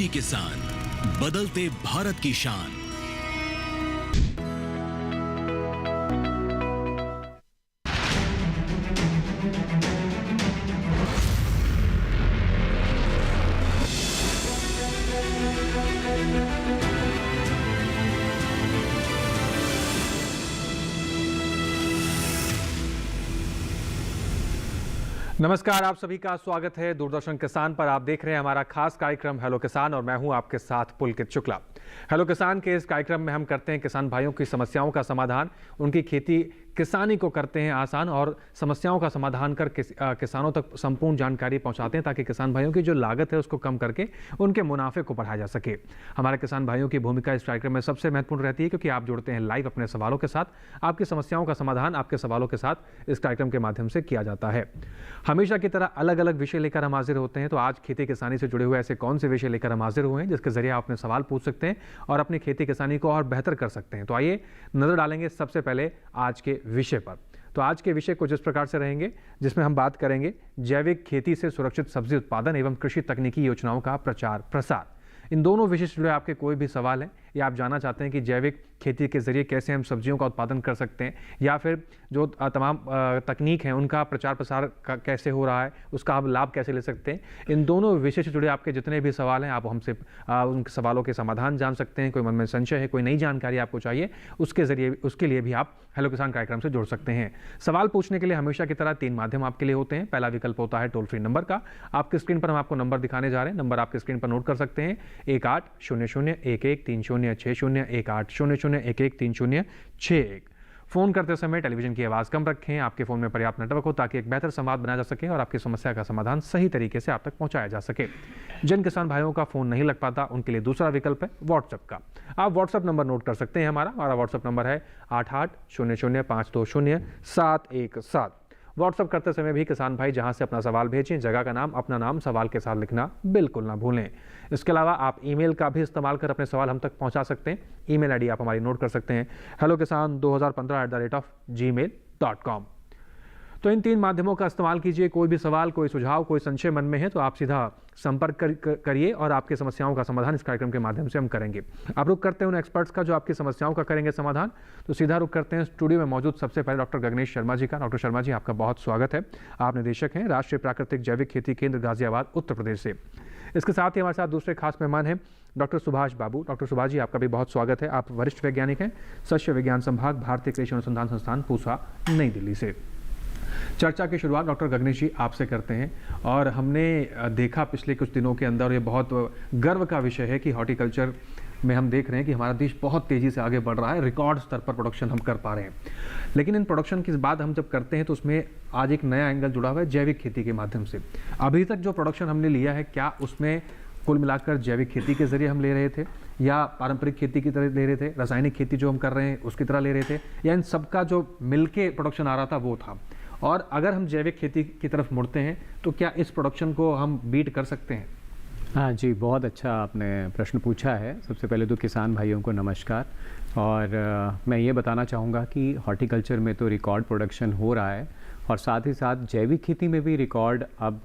खेती किसान, बदलते भारत की शान। नमस्कार, आप सभी का स्वागत है दूरदर्शन किसान पर। आप देख रहे हैं हमारा खास कार्यक्रम हेलो किसान और मैं हूं आपके साथ पुलकित शुक्ला। हेलो किसान के इस कार्यक्रम में हम करते हैं किसान भाइयों की समस्याओं का समाधान, उनकी खेती किसानी को करते हैं आसान और समस्याओं का समाधान कर किसानों तक संपूर्ण जानकारी पहुंचाते हैं ताकि किसान भाइयों की जो लागत है उसको कम करके उनके मुनाफे को बढ़ाया जा सके। हमारे किसान भाइयों की भूमिका इस कार्यक्रम में सबसे महत्वपूर्ण रहती है क्योंकि आप जुड़ते हैं लाइव अपने सवालों के साथ। आपकी समस्याओं का समाधान आपके सवालों के साथ इस कार्यक्रम के माध्यम से किया जाता है। हमेशा की तरह अलग अलग विषय लेकर हम हाजिर होते हैं। तो आज खेती किसानी से जुड़े हुए ऐसे कौन से विषय लेकर हम हाजिर हुए हैं जिसके जरिए आप अपने सवाल पूछ सकते हैं और अपनी खेती किसानी को और बेहतर कर सकते हैं। तो आइए नजर डालेंगे सबसे पहले आज के विषय पर। तो आज के विषय कुछ इस प्रकार से रहेंगे जिसमें हम बात करेंगे जैविक खेती से सुरक्षित सब्जी उत्पादन एवं कृषि तकनीकी योजनाओं का प्रचार प्रसार। इन दोनों विषय से जुड़े आपके कोई भी सवाल हैं या आप जानना चाहते हैं कि जैविक खेती के जरिए कैसे हम सब्जियों का उत्पादन कर सकते हैं या फिर जो तमाम तकनीक हैं उनका प्रचार प्रसार कैसे हो रहा है, उसका आप लाभ कैसे ले सकते हैं, इन दोनों विषय से जुड़े आपके जितने भी सवाल हैं आप हमसे उन सवालों के समाधान जान सकते हैं। कोई मन में संशय है, कोई नई जानकारी आपको चाहिए, उसके लिए भी आप हेलो किसान कार्यक्रम से जुड़ सकते हैं। सवाल पूछने के लिए हमेशा की तरह 3 माध्यम आपके लिए होते हैं। पहला विकल्प होता है टोल फ्री नंबर का। आपकी स्क्रीन पर हम आपको नंबर दिखाने जा रहे हैं, नंबर आपकी स्क्रीन पर नोट कर सकते हैं 1800113060 1800113061। फोन करते समय टेलीविजन की आवाज कम रखें, आपके फोन में पर्याप्त नेटवर्क हो ताकि एक बेहतर संवाद बनाया जा सके और आपकी समस्या का समाधान सही तरीके से आप तक पहुंचाया जा सके। जिन किसान भाइयों का फोन नहीं लग पाता उनके लिए दूसरा विकल्प है व्हाट्सएप का। आप व्हाट्सएप नंबर नोट कर सकते हैं। हमारा व्हाट्सएप नंबर है 8800520717। व्हाट्सएप करते समय भी किसान भाई जहां से अपना सवाल भेजें, जगह का नाम, अपना नाम सवाल के साथ लिखना बिल्कुल ना भूलें। इसके अलावा आप ईमेल का भी इस्तेमाल कर अपने सवाल हम तक पहुंचा सकते हैं। ईमेल आईडी आप हमारी नोट कर सकते हैं hellokisan2015@gmail.com। तो इन 3 माध्यमों का इस्तेमाल कीजिए। कोई भी सवाल, कोई सुझाव, कोई संशय मन में है तो आप सीधा संपर्क करिए और आपकी समस्याओं का समाधान इस कार्यक्रम के माध्यम से हम करेंगे। आप रुक करते हैं उन एक्सपर्ट्स का जो आपकी समस्याओं का करेंगे समाधान। तो सीधा रुक करते हैं स्टूडियो में मौजूद सबसे पहले डॉक्टर गगनेश शर्मा जी का। डॉक्टर शर्मा जी, आपका बहुत स्वागत है। आप निदेशक हैं राष्ट्रीय प्राकृतिक जैविक खेती केंद्र गाजियाबाद, उत्तर प्रदेश से। इसके साथ ही हमारे साथ दूसरे खास मेहमान हैं डॉक्टर सुभाष बाबू। डॉक्टर सुभाष जी, आपका भी बहुत स्वागत है। आप वरिष्ठ वैज्ञानिक हैं, शस्य विज्ञान संभाग, भारतीय कृषि अनुसंधान संस्थान, पूसा, नई दिल्ली से। चर्चा की शुरुआत डॉक्टर गगनेश जी आपसे करते हैं। और हमने देखा पिछले कुछ दिनों के अंदर, ये बहुत गर्व का विषय है कि हॉर्टिकल्चर में हम देख रहे हैं कि हमारा देश बहुत तेज़ी से आगे बढ़ रहा है, रिकॉर्ड स्तर पर प्रोडक्शन हम कर पा रहे हैं। लेकिन इन प्रोडक्शन की बात हम जब करते हैं तो उसमें आज एक नया एंगल जुड़ा हुआ है जैविक खेती के माध्यम से। अभी तक जो प्रोडक्शन हमने लिया है, क्या उसमें कुल मिलाकर जैविक खेती के जरिए हम ले रहे थे या पारंपरिक खेती की तरह ले रहे थे, रासायनिक खेती जो हम कर रहे हैं उसकी तरह ले रहे थे, या इन सबका जो मिलके प्रोडक्शन आ रहा था वो था? और अगर हम जैविक खेती की तरफ मुड़ते हैं तो क्या इस प्रोडक्शन को हम बीट कर सकते हैं? हाँ जी, बहुत अच्छा आपने प्रश्न पूछा है। सबसे पहले तो किसान भाइयों को नमस्कार। और मैं ये बताना चाहूँगा कि हॉर्टिकल्चर में तो रिकॉर्ड प्रोडक्शन हो रहा है और साथ ही साथ जैविक खेती में भी रिकॉर्ड अब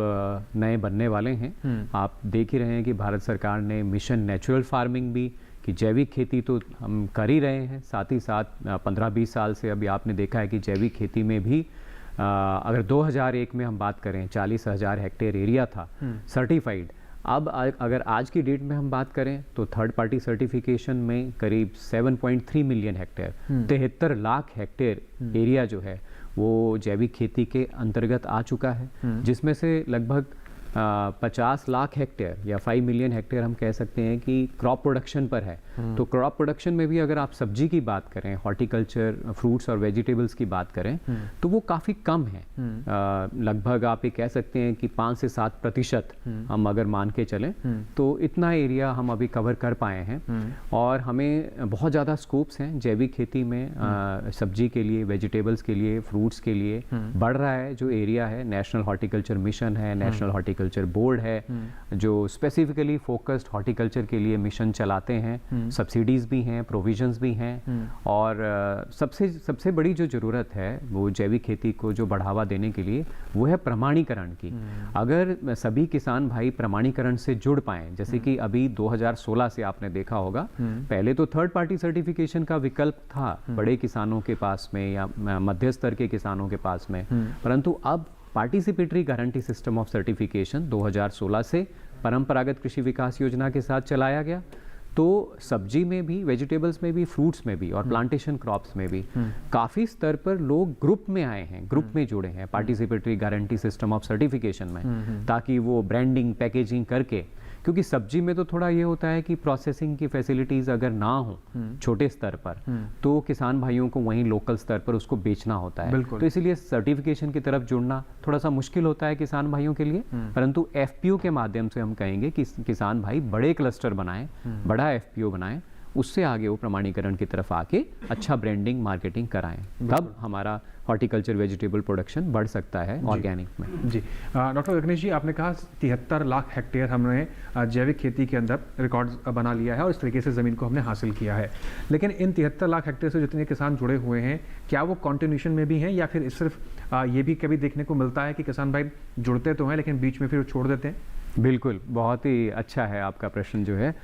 नए बनने वाले हैं। आप देख ही रहे हैं कि भारत सरकार ने मिशन नेचुरल फार्मिंग भी, कि जैविक खेती तो हम कर ही रहे हैं, साथ ही साथ 15-20 साल से अभी आपने देखा है कि जैविक खेती में भी अगर 2001 में हम बात करें 40,000 हेक्टेयर एरिया था सर्टिफाइड। अब अगर आज की डेट में हम बात करें तो थर्ड पार्टी सर्टिफिकेशन में करीब 7.3 million hectare, 73 lakh hectare area जो है वो जैविक खेती के अंतर्गत आ चुका है, जिसमें से लगभग 50 लाख हेक्टेयर या 5 मिलियन हेक्टेयर हम कह सकते हैं कि क्रॉप प्रोडक्शन पर है। तो क्रॉप प्रोडक्शन में भी अगर आप सब्जी की बात करें, हॉर्टिकल्चर, फ्रूट्स और वेजिटेबल्स की बात करें तो वो काफ़ी कम है। लगभग आप ये कह सकते हैं कि 5 से 7% हम अगर मान के चलें तो इतना एरिया हम अभी कवर कर पाए हैं। और हमें बहुत ज़्यादा स्कोप्स हैं जैविक खेती में, सब्जी के लिए, वेजिटेबल्स के लिए, फ्रूट्स के लिए बढ़ रहा है जो एरिया है। नेशनल हॉर्टिकल्चर मिशन है, नेशनल हॉर्टिकल्चर हॉर्टिकल्चर बोर्ड है जो स्पेसिफिकली फोकस्ड हॉर्टिकल्चर के लिए मिशन चलाते हैं, सब्सिडीज़ भी हैं, प्रोविजंस भी हैं। और सबसे बड़ी जो ज़रूरत है वो जैविक खेती को जो बढ़ावा देने के लिए वो है प्रमाणीकरण की। अगर सभी किसान भाई प्रमाणीकरण से जुड़ पाएँ, जैसे कि अभी 2016 से आपने देखा होगा, पहले तो थर्ड पार्टी सर्टिफिकेशन का विकल्प था बड़े किसानों के पास में या मध्य स्तर के किसानों के पास में, परंतु अब participatory guarantee system of certification 2016 से परंपरागत कृषि विकास योजना के साथ चलाया गया। तो सब्जी में भी, वेजिटेबल्स में भी, फ्रूट्स में भी और प्लांटेशन क्रॉप्स में भी काफ़ी स्तर पर लोग ग्रुप में आए हैं, ग्रुप में जुड़े हैं participatory guarantee system of certification में, ताकि वो ब्रांडिंग पैकेजिंग करके, क्योंकि सब्जी में तो थोड़ा ये होता है कि प्रोसेसिंग की फैसिलिटीज़ अगर ना हो छोटे स्तर पर, तो किसान भाइयों को वहीं लोकल स्तर पर उसको बेचना होता है। तो इसीलिए सर्टिफिकेशन की तरफ जुड़ना थोड़ा सा मुश्किल होता है किसान भाइयों के लिए, परंतु एफपीओ के माध्यम से हम कहेंगे कि किसान भाई बड़े क्लस्टर बनाएं, बड़ा एफपीओ बनाएं, उससे आगे वो प्रमाणीकरण की तरफ आके अच्छा ब्रांडिंग मार्केटिंग कराएं, तब हमारा हॉर्टिकल्चर वेजिटेबल प्रोडक्शन बढ़ सकता है ऑर्गेनिक में। जी डॉक्टर गगनेश जी, आपने कहा 73 लाख हेक्टेयर हमने जैविक खेती के अंदर रिकॉर्ड बना लिया है और इस तरीके से ज़मीन को हमने हासिल किया है, लेकिन इन 73 लाख हेक्टेयर से जितने किसान जुड़े हुए हैं, क्या वो कंटिन्यूशन में भी हैं या फिर सिर्फ ये भी कभी देखने को मिलता है कि किसान भाई जुड़ते तो हैं लेकिन बीच में फिर छोड़ देते हैं? बिल्कुल, बहुत ही अच्छा है आपका प्रश्न जो है।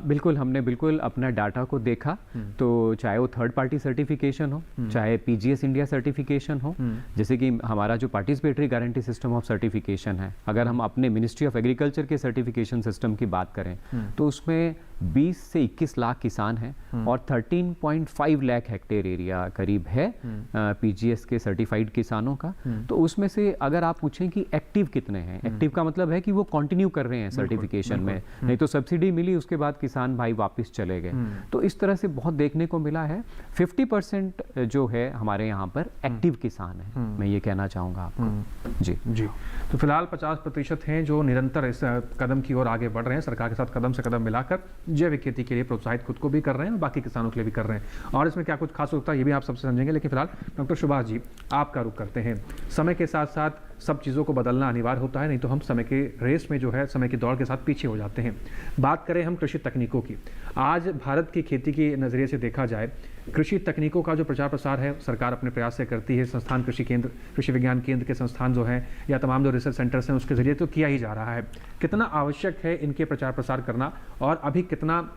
बिल्कुल, हमने बिल्कुल अपना डाटा को देखा, तो चाहे वो थर्ड पार्टी सर्टिफिकेशन हो, चाहे पीजीएस इंडिया सर्टिफिकेशन हो, जैसे कि हमारा जो participatory guarantee system of certification है, अगर हम अपने मिनिस्ट्री ऑफ एग्रीकल्चर के सर्टिफिकेशन सिस्टम की बात करें तो उसमें 20 से 21 लाख किसान हैं और 13.5 लाख हेक्टेयर एरिया करीब है पीजीएस के सर्टिफाइड किसानों का। तो उसमें से अगर आप पूछें कि एक्टिव कितने हैं, एक्टिव का मतलब है कि वो कंटिन्यू कर रहे हैं सर्टिफिकेशन में, नहीं तो सब्सिडी मिली उसके बाद किसान भाई वापस चले गए। तो इस तरह से बहुत देखने को मिला है। 50% जो है हमारे यहाँ पर एक्टिव किसान है, मैं ये कहना चाहूँगा आपको। जी। तो फिलहाल 50% हैं जो निरंतर इस कदम की ओर आगे बढ़ रहे हैं, सरकार के साथ कदम से कदम मिलाकर जैविक खेती के लिए प्रोत्साहित खुद को भी कर रहे हैं और बाकी किसानों के लिए भी कर रहे हैं। और इसमें क्या कुछ खास होता है ये भी आप सबसे समझेंगे, लेकिन फिलहाल डॉक्टर सुभाष जी आपका रुख करते हैं। समय के साथ साथ सब चीज़ों को बदलना अनिवार्य होता है, नहीं तो हम समय के रेस में जो है, समय की दौड़ के साथ पीछे हो जाते हैं। बात करें हम कृषि तकनीकों की, आज भारत की खेती के नज़रिए से देखा जाए, कृषि तकनीकों का जो प्रचार प्रसार है सरकार अपने प्रयास से करती है। संस्थान कृषि केंद्र, कृषि विज्ञान केंद्र के संस्थान जो हैं या तमाम जो रिसर्च सेंटर्स हैं उसके ज़रिए तो किया ही जा रहा है। कितना आवश्यक है इनके प्रचार प्रसार करना, और अभी कितना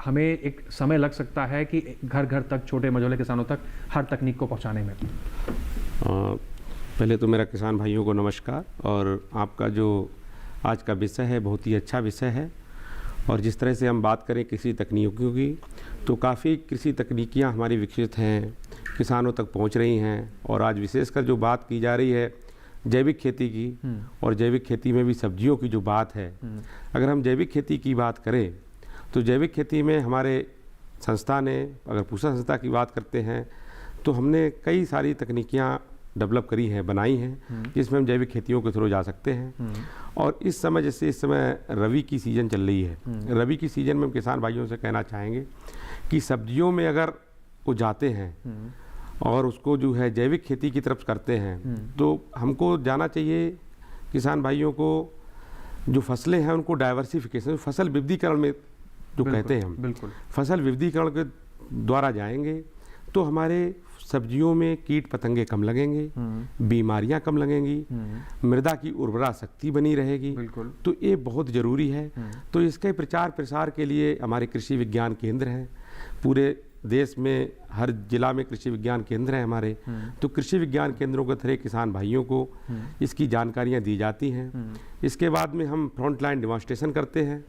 हमें एक समय लग सकता है कि घर घर तक, छोटे मझोले किसानों तक हर तकनीक को पहुंचाने में? पहले तो मेरा किसान भाइयों को नमस्कार। और आपका जो आज का विषय है बहुत ही अच्छा विषय है, और जिस तरह से हम बात करें कृषि तकनीकों की, तो काफ़ी कृषि तकनीकियाँ हमारी विकसित हैं, किसानों तक पहुंच रही हैं। और आज विशेषकर जो बात की जा रही है जैविक खेती की, और जैविक खेती में भी सब्जियों की जो बात है, अगर हम जैविक खेती की बात करें तो जैविक खेती में हमारे संस्था ने, अगर पूसा संस्था की बात करते हैं तो हमने कई सारी तकनीकियाँ डेवलप करी हैं, बनाई हैं, जिसमें हम जैविक खेतियों के थ्रू जा सकते हैं। और इस समय, जैसे इस समय रबी की सीज़न चल रही है, रबी की सीज़न में हम किसान भाइयों से कहना चाहेंगे कि सब्जियों में अगर वो जाते हैं और उसको जो है जैविक खेती की तरफ करते हैं, तो हमको जाना चाहिए किसान भाइयों को, जो फसलें हैं उनको डाइवर्सिफिकेशन, फसल विविधीकरण में जो कहते हैं हम, बिल्कुल फसल विविधीकरण के द्वारा जाएंगे तो हमारे सब्जियों में कीट पतंगे कम लगेंगे, बीमारियां कम लगेंगी, मृदा की उर्वरा शक्ति बनी रहेगी। तो ये बहुत ज़रूरी है। तो इसके प्रचार प्रसार के लिए हमारे कृषि विज्ञान केंद्र हैं, पूरे देश में हर जिला में कृषि विज्ञान केंद्र हैं हमारे। तो कृषि विज्ञान केंद्रों के थ्रू किसान भाइयों को इसकी जानकारियां दी जाती हैं। इसके बाद में हम फ्रंट लाइन डेमोन्स्ट्रेशन करते हैं,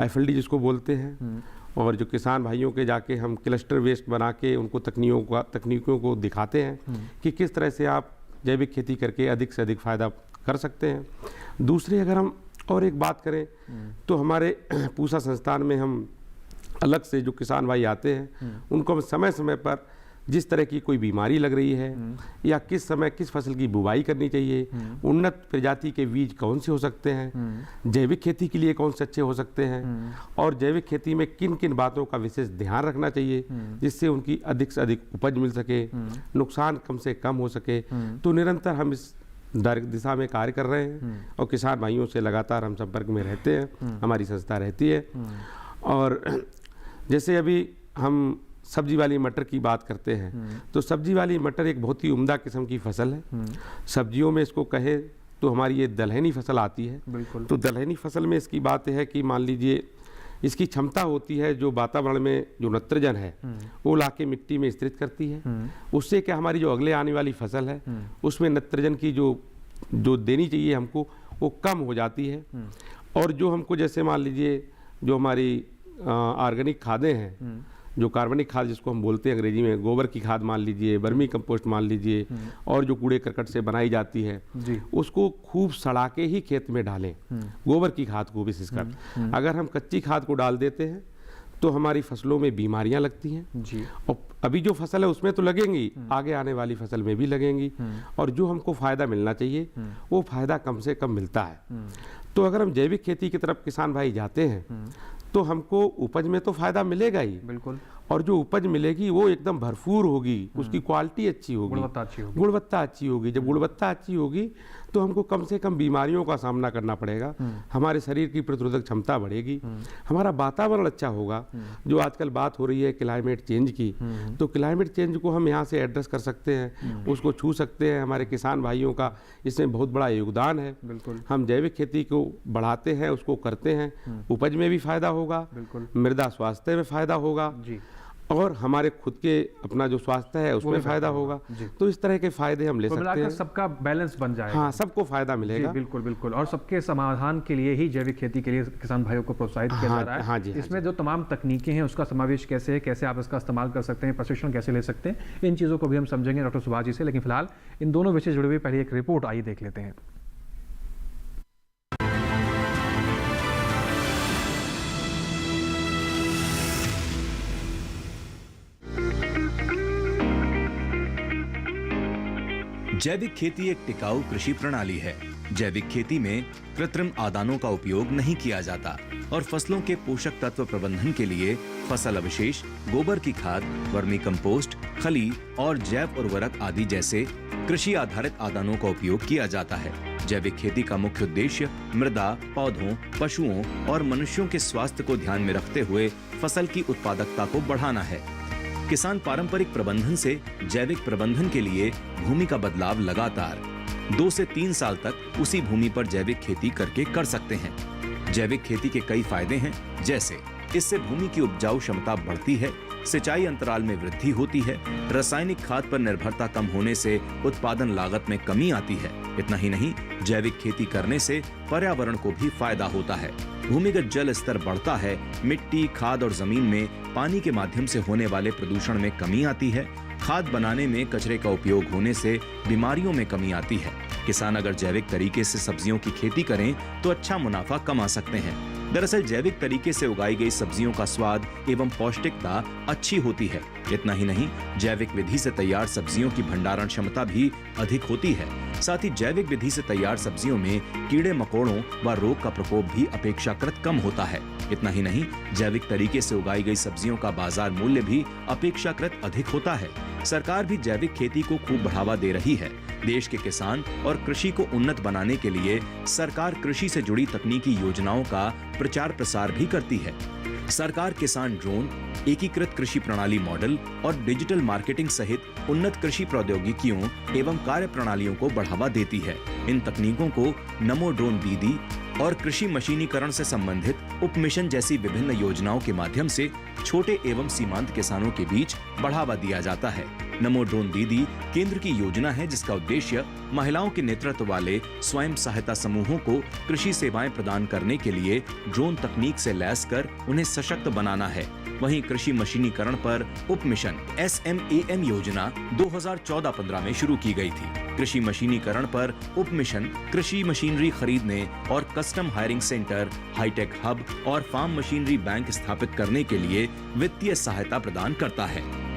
FLD जिसको बोलते हैं, और जो किसान भाइयों के जाके हम क्लस्टर बेस्ड बना के उनको तकनीकों को दिखाते हैं कि किस तरह से आप जैविक खेती करके अधिक से अधिक फ़ायदा कर सकते हैं। दूसरी अगर हम और एक बात करें तो हमारे पूसा संस्थान में हम अलग से जो किसान भाई आते हैं उनको हम समय समय पर जिस तरह की कोई बीमारी लग रही है या किस समय किस फसल की बुवाई करनी चाहिए, उन्नत प्रजाति के बीज कौन से हो सकते हैं, जैविक खेती के लिए कौन से अच्छे हो सकते हैं, और जैविक खेती में किन किन बातों का विशेष ध्यान रखना चाहिए जिससे उनकी अधिक से अधिक उपज मिल सके, नुकसान कम से कम हो सके। तो निरंतर हम इस डायरेक्ट दिशा में कार्य कर रहे हैं और किसान भाइयों से लगातार हम संपर्क में रहते हैं, हमारी संस्था रहती है। और जैसे अभी हम सब्जी वाली मटर की बात करते हैं तो सब्जी वाली मटर एक बहुत ही उम्दा किस्म की फसल है। सब्जियों में इसको कहे तो हमारी ये दलहनी फसल आती है। बिल्कुल। तो दलहनी फसल में इसकी बात है कि मान लीजिए इसकी क्षमता होती है जो वातावरण में जो नत्रजन है वो लाके मिट्टी में स्थिरित करती है। उससे क्या हमारी जो अगले आने वाली फसल है उसमें नत्रजन की जो देनी चाहिए हमको वो कम हो जाती है। और जो हमको जैसे मान लीजिए जो हमारी ऑर्गेनिक खादें हैं, जो कार्बनिक खाद जिसको हम बोलते हैं अंग्रेजी में, गोबर की खाद मान लीजिए, वर्मी कंपोस्ट मान लीजिए, और जो कूड़े करकट से बनाई जाती है जी। उसको खूब सड़ा के ही खेत में डालें। गोबर की खाद को विशेषकर अगर हम कच्ची खाद को डाल देते हैं तो हमारी फसलों में बीमारियां लगती हैं जी। और अभी जो फसल है उसमें तो लगेंगी, आगे आने वाली फसल में भी लगेंगी, और जो हमको फायदा मिलना चाहिए वो फायदा कम से कम मिलता है। तो अगर हम जैविक खेती की तरफ किसान भाई जाते हैं तो हमको उपज में तो फायदा मिलेगा ही, बिल्कुल। और जो उपज मिलेगी वो एकदम भरपूर होगी, उसकी क्वालिटी अच्छी होगी, गुणवत्ता अच्छी होगी। गुणवत्ता अच्छी होगी। जब गुणवत्ता अच्छी होगी तो हमको कम से कम बीमारियों का सामना करना पड़ेगा, हमारे शरीर की प्रतिरोधक क्षमता बढ़ेगी, हमारा वातावरण अच्छा होगा। जो आजकल बात हो रही है क्लाइमेट चेंज की, तो क्लाइमेट चेंज को हम यहाँ से एड्रेस कर सकते हैं, उसको छू सकते हैं। हमारे किसान भाइयों का इसमें बहुत बड़ा योगदान है। बिल्कुल। हम जैविक खेती को बढ़ाते हैं, उसको करते हैं, उपज में भी फायदा होगा, बिल्कुल। मृदा स्वास्थ्य में फायदा होगा जी। और हमारे खुद के अपना जो स्वास्थ्य है उसमें फायदा होगा। तो इस तरह के फायदे हम ले सकते हैं। सबका बैलेंस बन जाएगा। हाँ, सबको फायदा मिलेगा। जी, बिल्कुल बिल्कुल। और सबके समाधान के लिए ही जैविक खेती के लिए किसान भाइयों को प्रोत्साहित किया जा रहा है। हाँ जी, इसमें जो तमाम तकनीकें हैं उसका समावेश कैसे है, कैसे आप इसका इस्तेमाल कर सकते हैं, प्रशिक्षण कैसे ले सकते हैं, इन चीज़ों को भी हम समझेंगे डॉक्टर सुभाष जी से। लेकिन फिलहाल इन दोनों विषय जुड़े हुए पहले एक रिपोर्ट आइए देख लेते हैं। जैविक खेती एक टिकाऊ कृषि प्रणाली है। जैविक खेती में कृत्रिम आदानों का उपयोग नहीं किया जाता और फसलों के पोषक तत्व प्रबंधन के लिए फसल अवशेष, गोबर की खाद, वर्मी कंपोस्ट, खली और जैव उर्वरक आदि जैसे कृषि आधारित आदानों का उपयोग किया जाता है। जैविक खेती का मुख्य उद्देश्य मृदा, पौधों, पशुओं और मनुष्यों के स्वास्थ्य को ध्यान में रखते हुए फसल की उत्पादकता को बढ़ाना है। किसान पारंपरिक प्रबंधन से जैविक प्रबंधन के लिए भूमि का बदलाव लगातार 2 से 3 साल तक उसी भूमि पर जैविक खेती करके कर सकते हैं। जैविक खेती के कई फायदे हैं, जैसे इससे भूमि की उपजाऊ क्षमता बढ़ती है, सिंचाई अंतराल में वृद्धि होती है, रासायनिक खाद पर निर्भरता कम होने से उत्पादन लागत में कमी आती है। इतना ही नहीं, जैविक खेती करने से पर्यावरण को भी फायदा होता है। भूमिगत जल स्तर बढ़ता है, मिट्टी, खाद और जमीन में पानी के माध्यम से होने वाले प्रदूषण में कमी आती है, खाद बनाने में कचरे का उपयोग होने से बीमारियों में कमी आती है। किसान अगर जैविक तरीके से सब्जियों की खेती करें तो अच्छा मुनाफा कमा सकते हैं। दरअसल जैविक तरीके से उगाई गई सब्जियों का स्वाद एवं पौष्टिकता अच्छी होती है। इतना ही नहीं, जैविक विधि से तैयार सब्जियों की भंडारण क्षमता भी अधिक होती है। साथ ही जैविक विधि से तैयार सब्जियों में कीड़े मकोड़ों व रोग का प्रकोप भी अपेक्षाकृत कम होता है। इतना ही नहीं, जैविक तरीके से उगाई गई सब्जियों का बाजार मूल्य भी अपेक्षाकृत अधिक होता है। सरकार भी जैविक खेती को खूब बढ़ावा दे रही है। देश के किसान और कृषि को उन्नत बनाने के लिए सरकार कृषि से जुड़ी तकनीकी योजनाओं का प्रचार प्रसार भी करती है। सरकार किसान ड्रोन, एकीकृत कृषि प्रणाली मॉडल और डिजिटल मार्केटिंग सहित उन्नत कृषि प्रौद्योगिकियों एवं कार्य प्रणालियों को बढ़ावा देती है। इन तकनीकों को नमो ड्रोन दीदी और कृषि मशीनीकरण से संबंधित उप मिशन जैसी विभिन्न योजनाओं के माध्यम से छोटे एवं सीमांत किसानों के बीच बढ़ावा दिया जाता है। नमो ड्रोन दीदी केंद्र की योजना है जिसका उद्देश्य महिलाओं के नेतृत्व वाले स्वयं सहायता समूहों को कृषि सेवाएं प्रदान करने के लिए ड्रोन तकनीक से लैस कर उन्हें सशक्त बनाना है। वहीं कृषि मशीनीकरण पर उप मिशन SMAM योजना 2014-15 में शुरू की गई थी। कृषि मशीनीकरण पर उप मिशन कृषि मशीनरी खरीदने और custom hiring centre, hi-tech hub और फार्म मशीनरी बैंक स्थापित करने के लिए वित्तीय सहायता प्रदान करता है।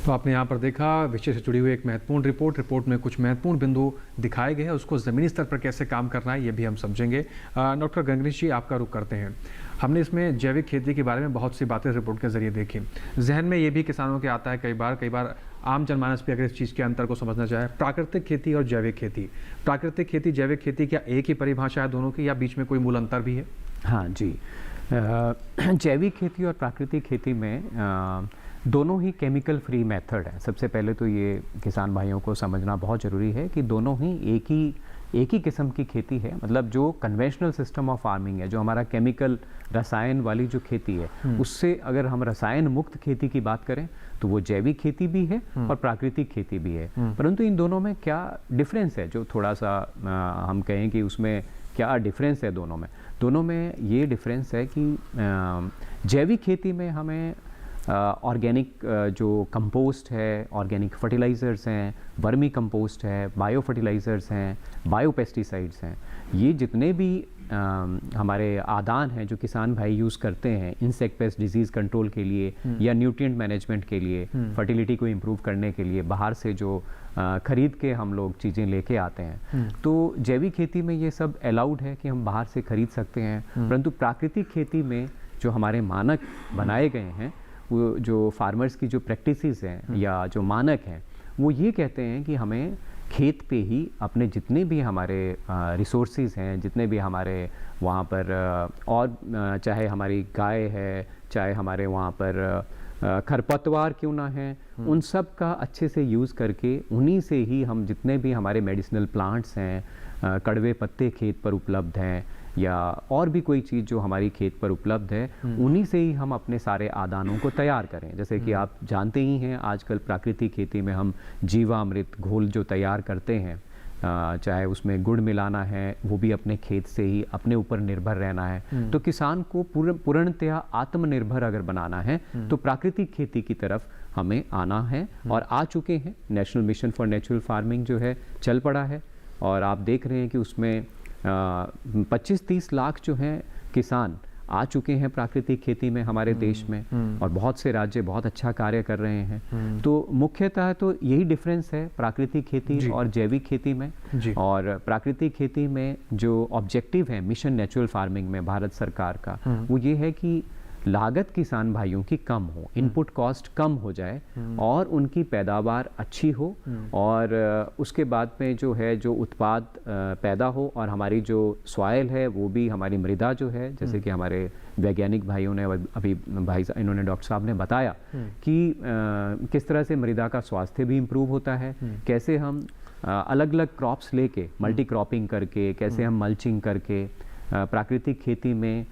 तो आपने यहाँ पर देखा विषय से जुड़ी हुई एक महत्वपूर्ण रिपोर्ट में कुछ महत्वपूर्ण बिंदु दिखाए गए हैं, उसको ज़मीनी स्तर पर कैसे काम करना है ये भी हम समझेंगे। डॉक्टर गंगनेश जी, आपका रुख करते हैं। हमने इसमें जैविक खेती के बारे में बहुत सी बातें रिपोर्ट के जरिए देखी। जहन में ये भी किसानों के आता है कई बार आम जनमानस भी अगर इस चीज़ के अंतर को समझना चाहे, प्राकृतिक खेती और जैविक खेती, प्राकृतिक खेती जैविक खेती क्या एक ही परिभाषा है दोनों की या बीच में कोई मूल अंतर भी है? हाँ जी, जैविक खेती और प्राकृतिक खेती में दोनों ही केमिकल फ्री मेथड है। सबसे पहले तो ये किसान भाइयों को समझना बहुत ज़रूरी है कि दोनों ही एक ही किस्म की खेती है। मतलब जो कन्वेंशनल सिस्टम ऑफ फार्मिंग है, जो हमारा केमिकल रसायन वाली जो खेती है, उससे अगर हम रसायन मुक्त खेती की बात करें तो वो जैविक खेती भी है और प्राकृतिक खेती भी है। परंतु इन दोनों में क्या डिफरेंस है, जो थोड़ा सा हम कहें कि उसमें क्या डिफरेंस है दोनों में ये डिफरेंस है कि जैविक खेती में हमें ऑर्गेनिक जो कंपोस्ट है, ऑर्गेनिक फर्टिलाइज़र्स हैं, वर्मी कंपोस्ट है, बायो फर्टिलाइज़र्स हैं, बायो पेस्टिसाइड्स हैं, ये जितने भी हमारे आदान हैं जो किसान भाई यूज़ करते हैं इंसेक्ट पेस्ट डिजीज़ कंट्रोल के लिए या न्यूट्रिएंट मैनेजमेंट के लिए, फर्टिलिटी को इम्प्रूव करने के लिए बाहर से जो ख़रीद के हम लोग चीज़ें लेके आते हैं, तो जैविक खेती में ये सब अलाउड है कि हम बाहर से ख़रीद सकते हैं। परंतु प्राकृतिक खेती में जो हमारे मानक बनाए गए हैं, वो जो फार्मर्स की जो प्रैक्टिसेस हैं या जो मानक हैं, वो ये कहते हैं कि हमें खेत पे ही अपने जितने भी हमारे रिसोर्सेज हैं, जितने भी हमारे वहाँ पर और चाहे हमारी गाय है, चाहे हमारे वहाँ पर खरपतवार क्यों ना है, उन सब का अच्छे से यूज़ करके उन्हीं से ही हम जितने भी हमारे मेडिसिनल प्लांट्स हैं, कड़वे पत्ते खेत पर उपलब्ध हैं या और भी कोई चीज़ जो हमारी खेत पर उपलब्ध है, उन्हीं से ही हम अपने सारे आदानों को तैयार करें। जैसे कि आप जानते ही हैं आजकल प्राकृतिक खेती में हम जीवामृत घोल जो तैयार करते हैं, चाहे उसमें गुड़ मिलाना है, वो भी अपने खेत से ही अपने ऊपर निर्भर रहना है। तो किसान को पूर्णतया आत्मनिर्भर अगर बनाना है तो प्राकृतिक खेती की तरफ हमें आना है और आ चुके हैं। National mission for natural farming जो है चल पड़ा है और आप देख रहे हैं कि उसमें 25-30 लाख जो हैं किसान आ चुके हैं प्राकृतिक खेती में हमारे देश में और बहुत से राज्य बहुत अच्छा कार्य कर रहे हैं। तो मुख्यतः तो यही डिफरेंस है प्राकृतिक खेती और जैविक खेती में। और प्राकृतिक खेती में जो ऑब्जेक्टिव है मिशन नेचुरल फार्मिंग में भारत सरकार का, वो ये है कि लागत किसान भाइयों की कम हो, इनपुट कॉस्ट कम हो जाए और उनकी पैदावार अच्छी हो और उसके बाद में जो है जो उत्पाद पैदा हो और हमारी जो सॉइल है वो भी, हमारी मृदा जो है, जैसे कि हमारे वैज्ञानिक भाइयों ने अभी इन्होंने डॉक्टर साहब ने बताया कि किस तरह से मृदा का स्वास्थ्य भी इम्प्रूव होता है, कैसे हम अलग अलग क्रॉप्स लेके मल्टी क्रॉपिंग करके, कैसे हम मल्चिंग करके प्राकृतिक खेती में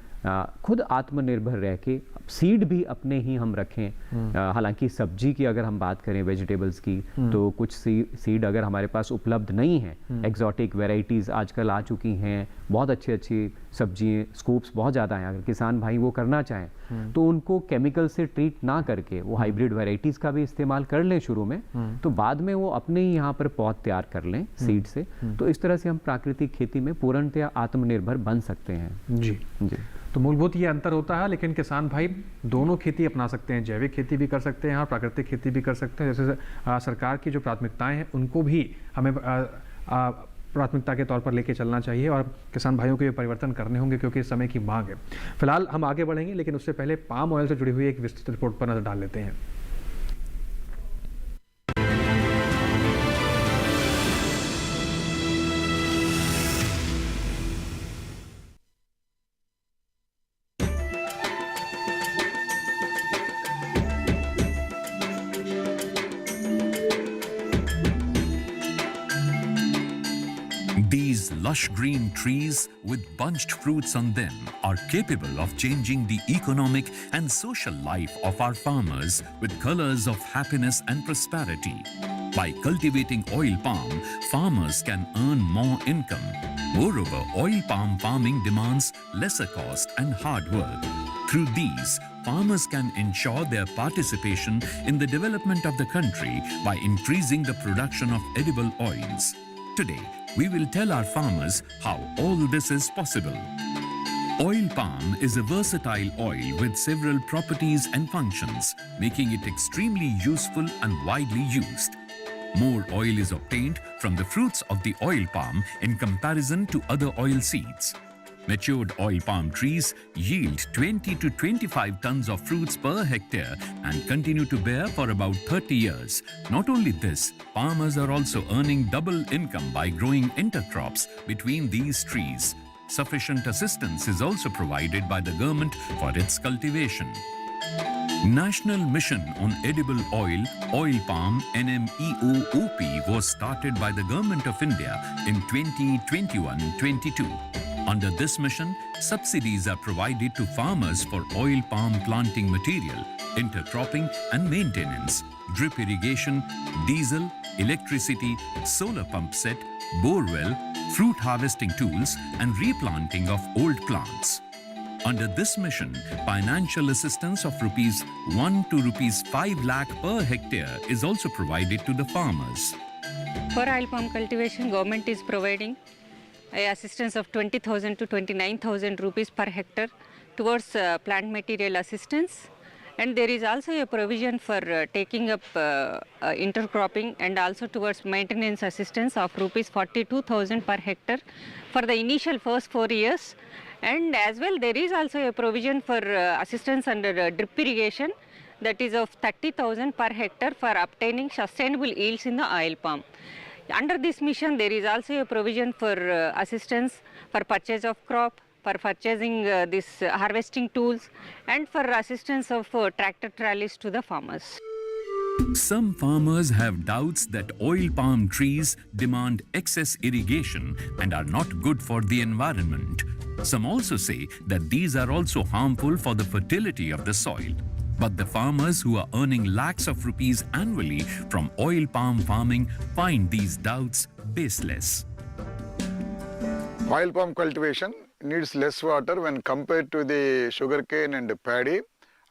खुद आत्मनिर्भर रह के सीड भी अपने ही हम रखें। हालांकि सब्जी की अगर हम बात करें, वेजिटेबल्स की, तो कुछ सीड अगर हमारे पास उपलब्ध नहीं है, एग्जॉटिक वेराइटीज़ आजकल आ चुकी हैं, बहुत अच्छी सब्जी स्कूप्स बहुत ज़्यादा हैं। अगर किसान भाई वो करना चाहें तो उनको केमिकल से ट्रीट ना करके वो हाइब्रिड वेराइटीज़ का भी इस्तेमाल कर लें शुरू में, तो बाद में वो अपने ही यहाँ पर पौध तैयार कर लें सीड से। तो इस तरह से हम प्राकृतिक खेती में पूर्णतया आत्मनिर्भर बन सकते हैं। जी। तो मूलभूत ये अंतर होता है, लेकिन किसान भाई दोनों खेती अपना सकते हैं, जैविक खेती भी कर सकते हैं और प्राकृतिक खेती भी कर सकते हैं। जैसे सरकार की जो प्राथमिकताएं हैं उनको भी हमें प्राथमिकता के तौर पर लेके चलना चाहिए और किसान भाइयों को ये परिवर्तन करने होंगे क्योंकि इस समय की मांग है। फिलहाल हम आगे बढ़ेंगे, लेकिन उससे पहले पाम ऑयल से जुड़ी हुई एक विस्तृत रिपोर्ट पर नजर डाल लेते हैं। These lush green trees with bunched fruits on them are capable of changing the economic and social life of our farmers with colors of happiness and prosperity. By cultivating oil palm, farmers can earn more income. Moreover, oil palm farming demands lesser cost and hard work. Through these, farmers can ensure their participation in the development of the country by increasing the production of edible oils. Today, we will tell our farmers how all this is possible. Oil palm is a versatile oil with several properties and functions, making it extremely useful and widely used. More oil is obtained from the fruits of the oil palm in comparison to other oil seeds. Matured oil palm trees yield 20 to 25 tons of fruits per hectare and continue to bear for about 30 years. Not only this, farmers are also earning double income by growing intercrops between these trees. Sufficient assistance is also provided by the government for its cultivation. National Mission on Edible Oil, Oil Palm NMEO-OP was started by the Government of India in 2021-22. Under this mission, subsidies are provided to farmers for oil palm planting material, intercropping and maintenance, drip irrigation, diesel, electricity, solar pump set, borewell, fruit harvesting tools and replanting of old plants. Under this mission, financial assistance of rupees 1 to rupees 5 lakh per hectare is also provided to the farmers. For oil palm cultivation, government is providing assistance of 20,000 to 29,000 rupees per hectare towards plant material assistance. And there is also a provision for taking up intercropping and also towards maintenance assistance of rupees 42,000 per hectare for the initial first 4 years. And as well, there is also a provision for assistance under drip irrigation, that is of 30,000 per hectare for obtaining sustainable yields in the oil palm. Under this mission, there is also a provision for assistance for purchase of crop, for purchasing this harvesting tools, and for assistance of tractor trolleys to the farmers. Some farmers have doubts that oil palm trees demand excess irrigation and are not good for the environment. Some also say that these are also harmful for the fertility of the soil. But the farmers who are earning lakhs of rupees annually from oil palm farming find these doubts baseless. Oil palm cultivation needs less water when compared to the sugarcane and paddy,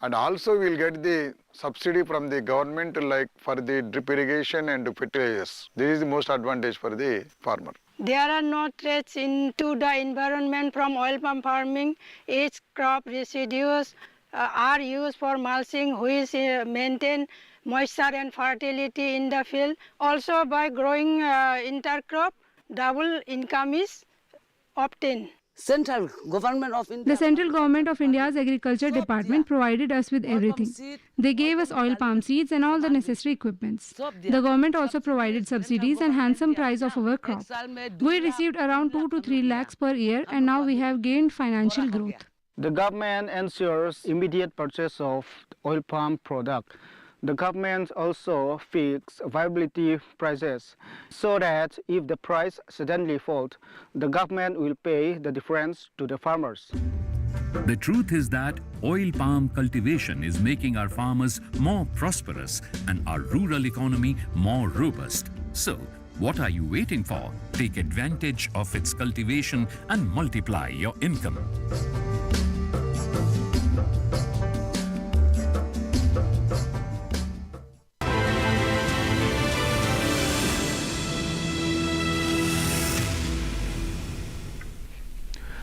and also we'll get the subsidy from the government like for the drip irrigation and fertilizers. This is the most advantage for the farmer. There are no threats into the environment from oil palm farming. Each crop residues are used for mulching, which maintain moisture and fertility in the field. Also by growing intercrop, double income is obtained. Central government of India. The central government of India's agriculture department provided us with everything. They gave us oil palm seeds and all the necessary equipments. The government also provided subsidies and handsome price of our crop. We received around 2 to 3 lakhs per year and now we have gained financial growth. The government ensures immediate purchase of oil palm product. The government also fixes viability prices so that if the price suddenly falls, the government will pay the difference to the farmers. The truth is that oil palm cultivation is making our farmers more prosperous and our rural economy more robust. So, what are you waiting for? Take advantage of its cultivation and multiply your income.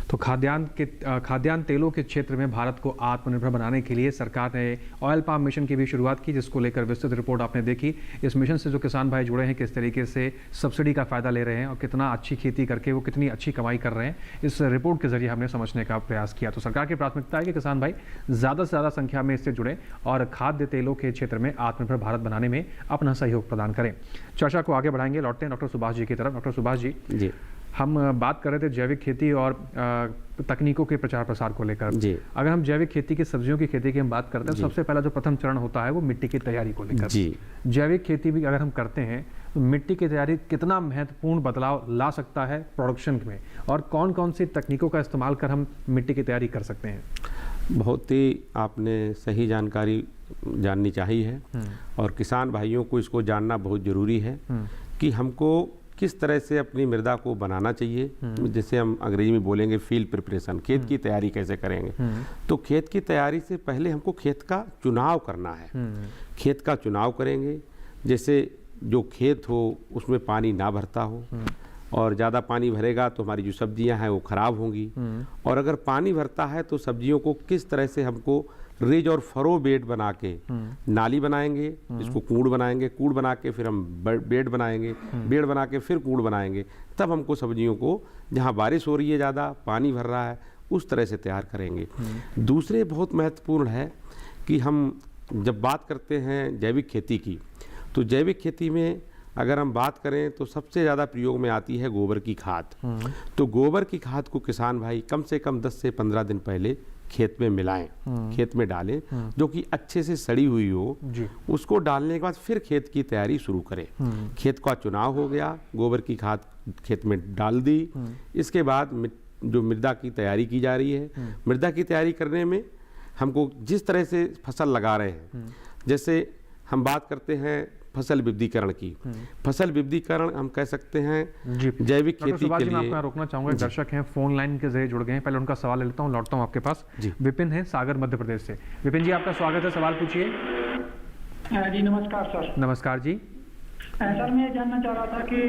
तो खाद्यान्न तेलों के क्षेत्र में भारत को आत्मनिर्भर बनाने के लिए सरकार ने ऑयल पाम मिशन की भी शुरुआत की, जिसको लेकर विस्तृत रिपोर्ट आपने देखी। इस मिशन से जो किसान भाई जुड़े हैं किस तरीके से सब्सिडी का फ़ायदा ले रहे हैं और कितना अच्छी खेती करके वो कितनी अच्छी कमाई कर रहे हैं, इस रिपोर्ट के जरिए हमने समझने का प्रयास किया। तो सरकार की प्राथमिकता है कि किसान भाई ज़्यादा से ज़्यादा संख्या में इससे जुड़े और खाद्य तेलों के क्षेत्र में आत्मनिर्भर भारत बनाने में अपना सहयोग प्रदान करें। चर्चा को आगे बढ़ाएंगे, लौटते हैं डॉक्टर सुभाष जी की तरफ। डॉक्टर सुभाष जी, हम बात कर रहे थे जैविक खेती और तकनीकों के प्रचार प्रसार को लेकर। अगर हम जैविक खेती की, सब्जियों की खेती की हम बात करते हैं, सबसे पहला जो प्रथम चरण होता है वो मिट्टी की तैयारी को लेकर। जैविक खेती भी अगर हम करते हैं तो मिट्टी की तैयारी कितना महत्वपूर्ण बदलाव ला सकता है प्रोडक्शन में, और कौन कौन सी तकनीकों का इस्तेमाल कर हम मिट्टी की तैयारी कर सकते हैं? बहुत ही आपने सही जानकारी जाननी चाहिए और किसान भाइयों को इसको जानना बहुत ज़रूरी है कि हमको किस तरह से अपनी मृदा को बनाना चाहिए। जैसे हम अंग्रेजी में बोलेंगे फील्ड प्रिपरेशन, खेत की तैयारी कैसे करेंगे। तो खेत की तैयारी से पहले हमको खेत का चुनाव करना है। खेत का चुनाव करेंगे, जैसे जो खेत हो उसमें पानी ना भरता हो, और ज़्यादा पानी भरेगा तो हमारी जो सब्जियां हैं वो ख़राब होंगी। और अगर पानी भरता है तो सब्जियों को किस तरह से हमको रिज और फरो बेड बना के नाली बनाएंगे, इसको कूड़ बनाएंगे, कूड़ बना के फिर हम बेड बनाएंगे, बेड बना के फिर कूड़ बनाएंगे, तब हमको सब्जियों को जहाँ बारिश हो रही है ज़्यादा पानी भर रहा है उस तरह से तैयार करेंगे। दूसरे बहुत महत्वपूर्ण है कि हम जब बात करते हैं जैविक खेती की, तो जैविक खेती में अगर हम बात करें तो सबसे ज़्यादा प्रयोग में आती है गोबर की खाद। तो गोबर की खाद को किसान भाई कम से कम 10 से 15 दिन पहले खेत में मिलाएं, खेत में डालें, जो कि अच्छे से सड़ी हुई हो। उसको डालने के बाद फिर खेत की तैयारी शुरू करें। खेत का चुनाव हो गया, गोबर की खाद खेत में डाल दी, इसके बाद जो मृदा की तैयारी की जा रही है, मृदा की तैयारी करने में हमको जिस तरह से फसल लगा रहे हैं, जैसे हम बात करते हैं फसल विविधीकरण की, फसल विविधीकरण हम कह सकते हैं जैविक खेती के लिए। मैं आपको रोकना चाहूंगा, दर्शक हैं फोन लाइन के जरिए जुड़ गए हैं, पहले उनका सवाल लेता हूं, लौटता हूं आपके पास। विपिन है सागर मध्य प्रदेश से। विपिन जी आपका स्वागत है, सवाल पूछिए। जी नमस्कार सर। नमस्कार जी। सर मैं जानना चाह रहा था कि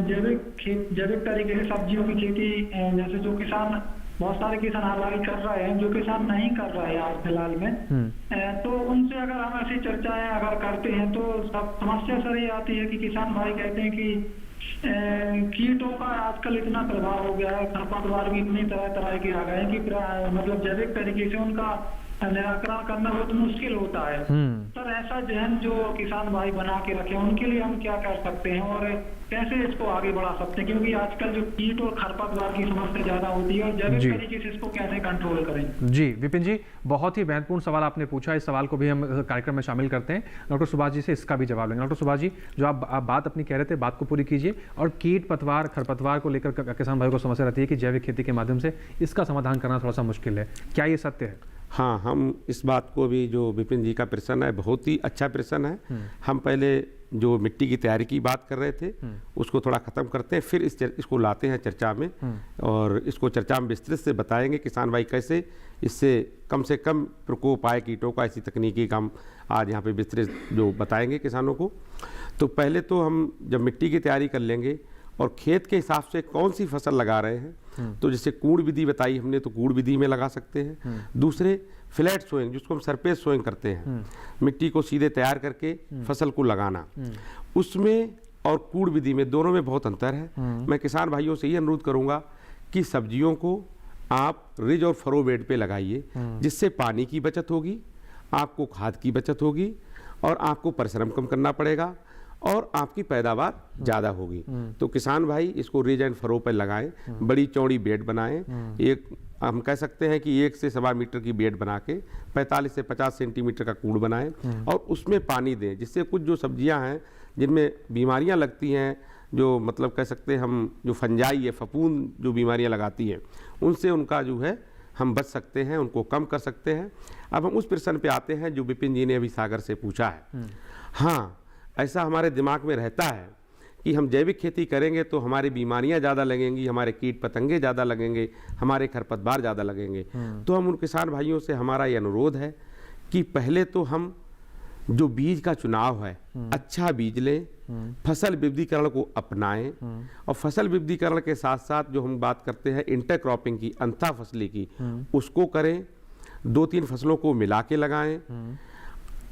जैविक तरीके से सब्जियों की खेती, जैसे जो किसान बहुत सारे किसान हालांकि कर रहे हैं, जो किसान नहीं कर रहे हैं आज फिलहाल में, तो उनसे अगर हम ऐसी चर्चाएं अगर करते हैं तो सब समस्या सर ये आती है कि किसान भाई कहते हैं कि कीटों का आजकल इतना प्रभाव हो गया है, खरपतवार भी इतनी तरह तरह के आ गए हैं कि मतलब जैविक तरीके से उनका निराकरण करना बहुत मुश्किल होता है। सर ऐसा जहन जो किसान भाई बना के रखे उनके लिए हम क्या कर सकते हैं और कैसे इसको आगे बढ़ा सकते हैं, क्योंकि आजकल जो कीट और खरपतवार की समस्या ज्यादा होती है और जैविक तरीके से इसको कैसे कंट्रोल करें। जी विपिन जी, बहुत ही महत्वपूर्ण सवाल आपने पूछा, इस सवाल को भी हम कार्यक्रम में शामिल करते हैं। डॉक्टर सुभाष जी से इसका भी जवाब लेंगे। डॉक्टर सुभाष जी, जो आप बात अपनी कह रहे थे, बात को पूरी कीजिए। और कीट पतवार खरपतवार को लेकर किसान भाई को समस्या रहती है कि जैविक खेती के माध्यम से इसका समाधान करना थोड़ा सा मुश्किल है, क्या ये सत्य है? हाँ, हम इस बात को भी, जो विपिन जी का प्रश्न है बहुत ही अच्छा प्रश्न है। हम पहले जो मिट्टी की तैयारी की बात कर रहे थे उसको थोड़ा ख़त्म करते हैं, फिर इसको लाते हैं चर्चा में, और इसको चर्चा में विस्तृत से बताएंगे किसान भाई कैसे इससे कम से कम प्रकोप आए कीटों का। ऐसी तकनीकी हम आज यहाँ पे विस्तृत जो बताएंगे किसानों को। तो पहले तो हम जब मिट्टी की तैयारी कर लेंगे और खेत के हिसाब से कौन सी फसल लगा रहे हैं, तो जैसे कूड़ विधि बताई हमने, तो कूड़ विधि में लगा सकते हैं। दूसरे फ्लैट सोइंग, जिसको हम सरफेस सोइंग करते हैं, मिट्टी को सीधे तैयार करके फसल को लगाना, उसमें और कूड़ विधि में दोनों में बहुत अंतर है। मैं किसान भाइयों से ये अनुरोध करूंगा कि सब्जियों को आप रिज और फरो बेड पे लगाइए, जिससे पानी की बचत होगी, आपको खाद की बचत होगी और आपको परिश्रम कम करना पड़ेगा और आपकी पैदावार ज़्यादा होगी। तो किसान भाई इसको रिज एंड फरो पर लगाएं, बड़ी चौड़ी बेड बनाएं। एक हम कह सकते हैं कि 1 से 1.25 मीटर की बेड बना के 45 से 50 सेंटीमीटर का कूड़ बनाएं और उसमें पानी दें, जिससे कुछ जो सब्जियां हैं जिनमें बीमारियां लगती हैं, जो मतलब कह सकते हैं हम, जो फंजाई है, फफूंद जो बीमारियां लगाती हैं, उनसे उनका जो है हम बच सकते हैं, उनको कम कर सकते हैं। अब हम उस प्रश्न पे आते हैं जो विपिन जी ने अभी सागर से पूछा है। हाँ, ऐसा हमारे दिमाग में रहता है कि हम जैविक खेती करेंगे तो हमारी बीमारियां ज़्यादा लगेंगी, हमारे कीट पतंगे ज़्यादा लगेंगे, हमारे खरपतवार ज़्यादा लगेंगे। तो हम उन किसान भाइयों से हमारा ये अनुरोध है कि पहले तो हम जो बीज का चुनाव है, अच्छा बीज लें, फसल विविधीकरण को अपनाएं, और फसल विविधीकरण के साथ साथ जो हम बात करते हैं इंटरक्रॉपिंग की, अंतः फसली की, उसको करें, 2-3 फसलों को मिला के लगाएं।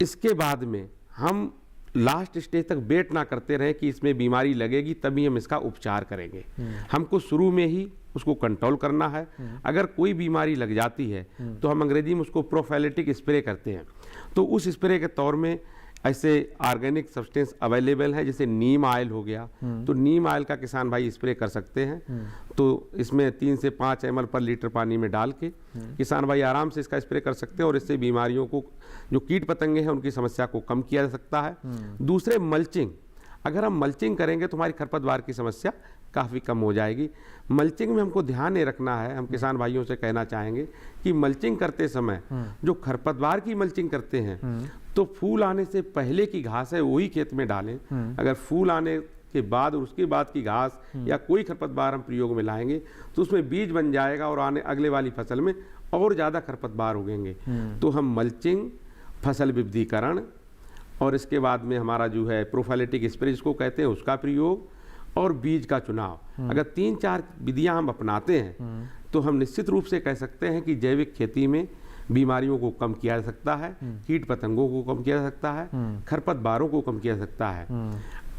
इसके बाद में हम लास्ट स्टेज तक वेट ना करते रहें कि इसमें बीमारी लगेगी तभी हम इसका उपचार करेंगे। हमको शुरू में ही उसको कंट्रोल करना है। अगर कोई बीमारी लग जाती है तो हम अंग्रेजी में उसको प्रोफाइलेटिक स्प्रे करते हैं। तो उस स्प्रे के तौर में ऐसे ऑर्गेनिक सब्सटेंस अवेलेबल है, जैसे नीम ऑयल हो गया, तो नीम ऑयल का किसान भाई स्प्रे कर सकते हैं। तो इसमें 3 से 5 ml पर लीटर पानी में डाल के किसान भाई आराम से इसका स्प्रे कर सकते हैं और इससे बीमारियों को, जो कीट पतंगे हैं, उनकी समस्या को कम किया जा सकता है। दूसरे मल्चिंग, अगर हम मल्चिंग करेंगे तो हमारी खरपतवार की समस्या काफ़ी कम हो जाएगी। मल्चिंग में हमको ध्यान नहीं रखना है, हम किसान भाइयों से कहना चाहेंगे कि मल्चिंग करते समय जो खरपतवार की मल्चिंग करते हैं तो फूल आने से पहले की घास है वही खेत में डालें। अगर फूल आने के बाद और उसके बाद की घास या कोई खरपतवार हम प्रयोग में लाएंगे तो उसमें बीज बन जाएगा और आने अगले वाली फसल में और ज़्यादा खरपतवार उगेंगे। तो हम मल्चिंग, फसल विविधीकरण और इसके बाद में हमारा जो है प्रोफाइलेटिक स्प्रे जिसको कहते हैं उसका प्रयोग, और बीज का चुनाव। अगर 3-4 विधियां हम अपनाते हैं तो हम निश्चित रूप से कह सकते हैं कि जैविक खेती में बीमारियों को कम किया जा सकता है, कीट पतंगों को कम किया जा सकता है, खरपतवारों को कम किया जा सकता है।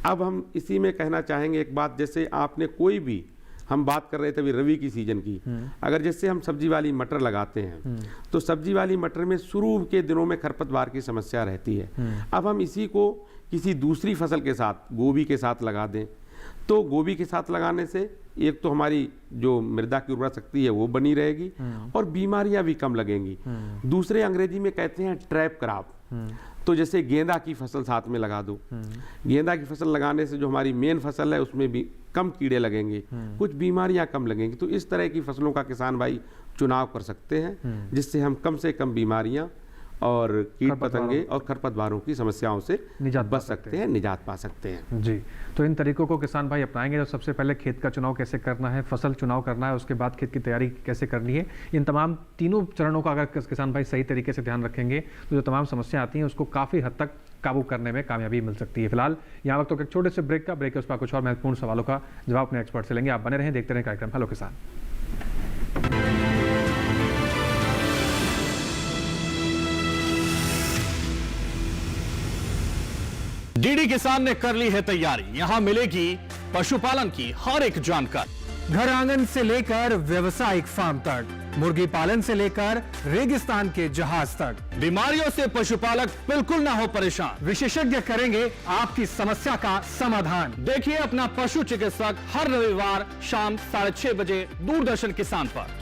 अब हम इसी में कहना चाहेंगे एक बात, जैसे आपने कोई भी, हम बात कर रहे थे अभी रवि की सीजन की, अगर जैसे हम सब्जी वाली मटर लगाते हैं तो सब्जी वाली मटर में शुरू के दिनों में खरपतवार की समस्या रहती है। अब हम इसी को किसी दूसरी फसल के साथ, गोभी के साथ लगा दें, तो गोभी के साथ लगाने से एक तो हमारी जो मृदा की उर्वरा शक्ति है वो बनी रहेगी और बीमारियां भी कम लगेंगी। दूसरे अंग्रेजी में कहते हैं ट्रैप क्रॉप, तो जैसे गेंदा की फसल साथ में लगा दो। गेंदा की फसल लगाने से जो हमारी मेन फसल है उसमें भी कम कीड़े लगेंगे, कुछ बीमारियां कम लगेंगी। तो इस तरह की फसलों का किसान भाई चुनाव कर सकते हैं, जिससे हम कम से कम बीमारियां और कीट पतंगे और खरपतवारों की समस्याओं से बच सकते हैं, निजात पा सकते हैं। जी, तो इन तरीकों को किसान भाई अपनाएंगे। तो सबसे पहले खेत का चुनाव कैसे करना है, फसल चुनाव करना है, उसके बाद खेत की तैयारी कैसे करनी है, इन तमाम तीनों चरणों का अगर किसान भाई सही तरीके से ध्यान रखेंगे तो जो तमाम समस्याएं आती हैं उसको काफ़ी हद तक काबू करने में कामयाबी मिल सकती है। फिलहाल यहाँ वक्त तो एक छोटे से ब्रेक है, उस पर कुछ और महत्वपूर्ण सवालों का जवाब अपने एक्सपर्ट से लेंगे। आप बने रहें, देखते रहें कार्यक्रम हेलो किसान। डीडी किसान ने कर ली है तैयारी, यहां मिलेगी पशुपालन की हर एक जानकारी, घर आंगन से लेकर व्यवसायिक फार्म तक, मुर्गी पालन से लेकर रेगिस्तान के जहाज तक। बीमारियों से पशुपालक बिल्कुल ना हो परेशान, विशेषज्ञ करेंगे आपकी समस्या का समाधान। देखिए अपना पशु चिकित्सक हर रविवार शाम 6:30 बजे दूरदर्शन किसान पर।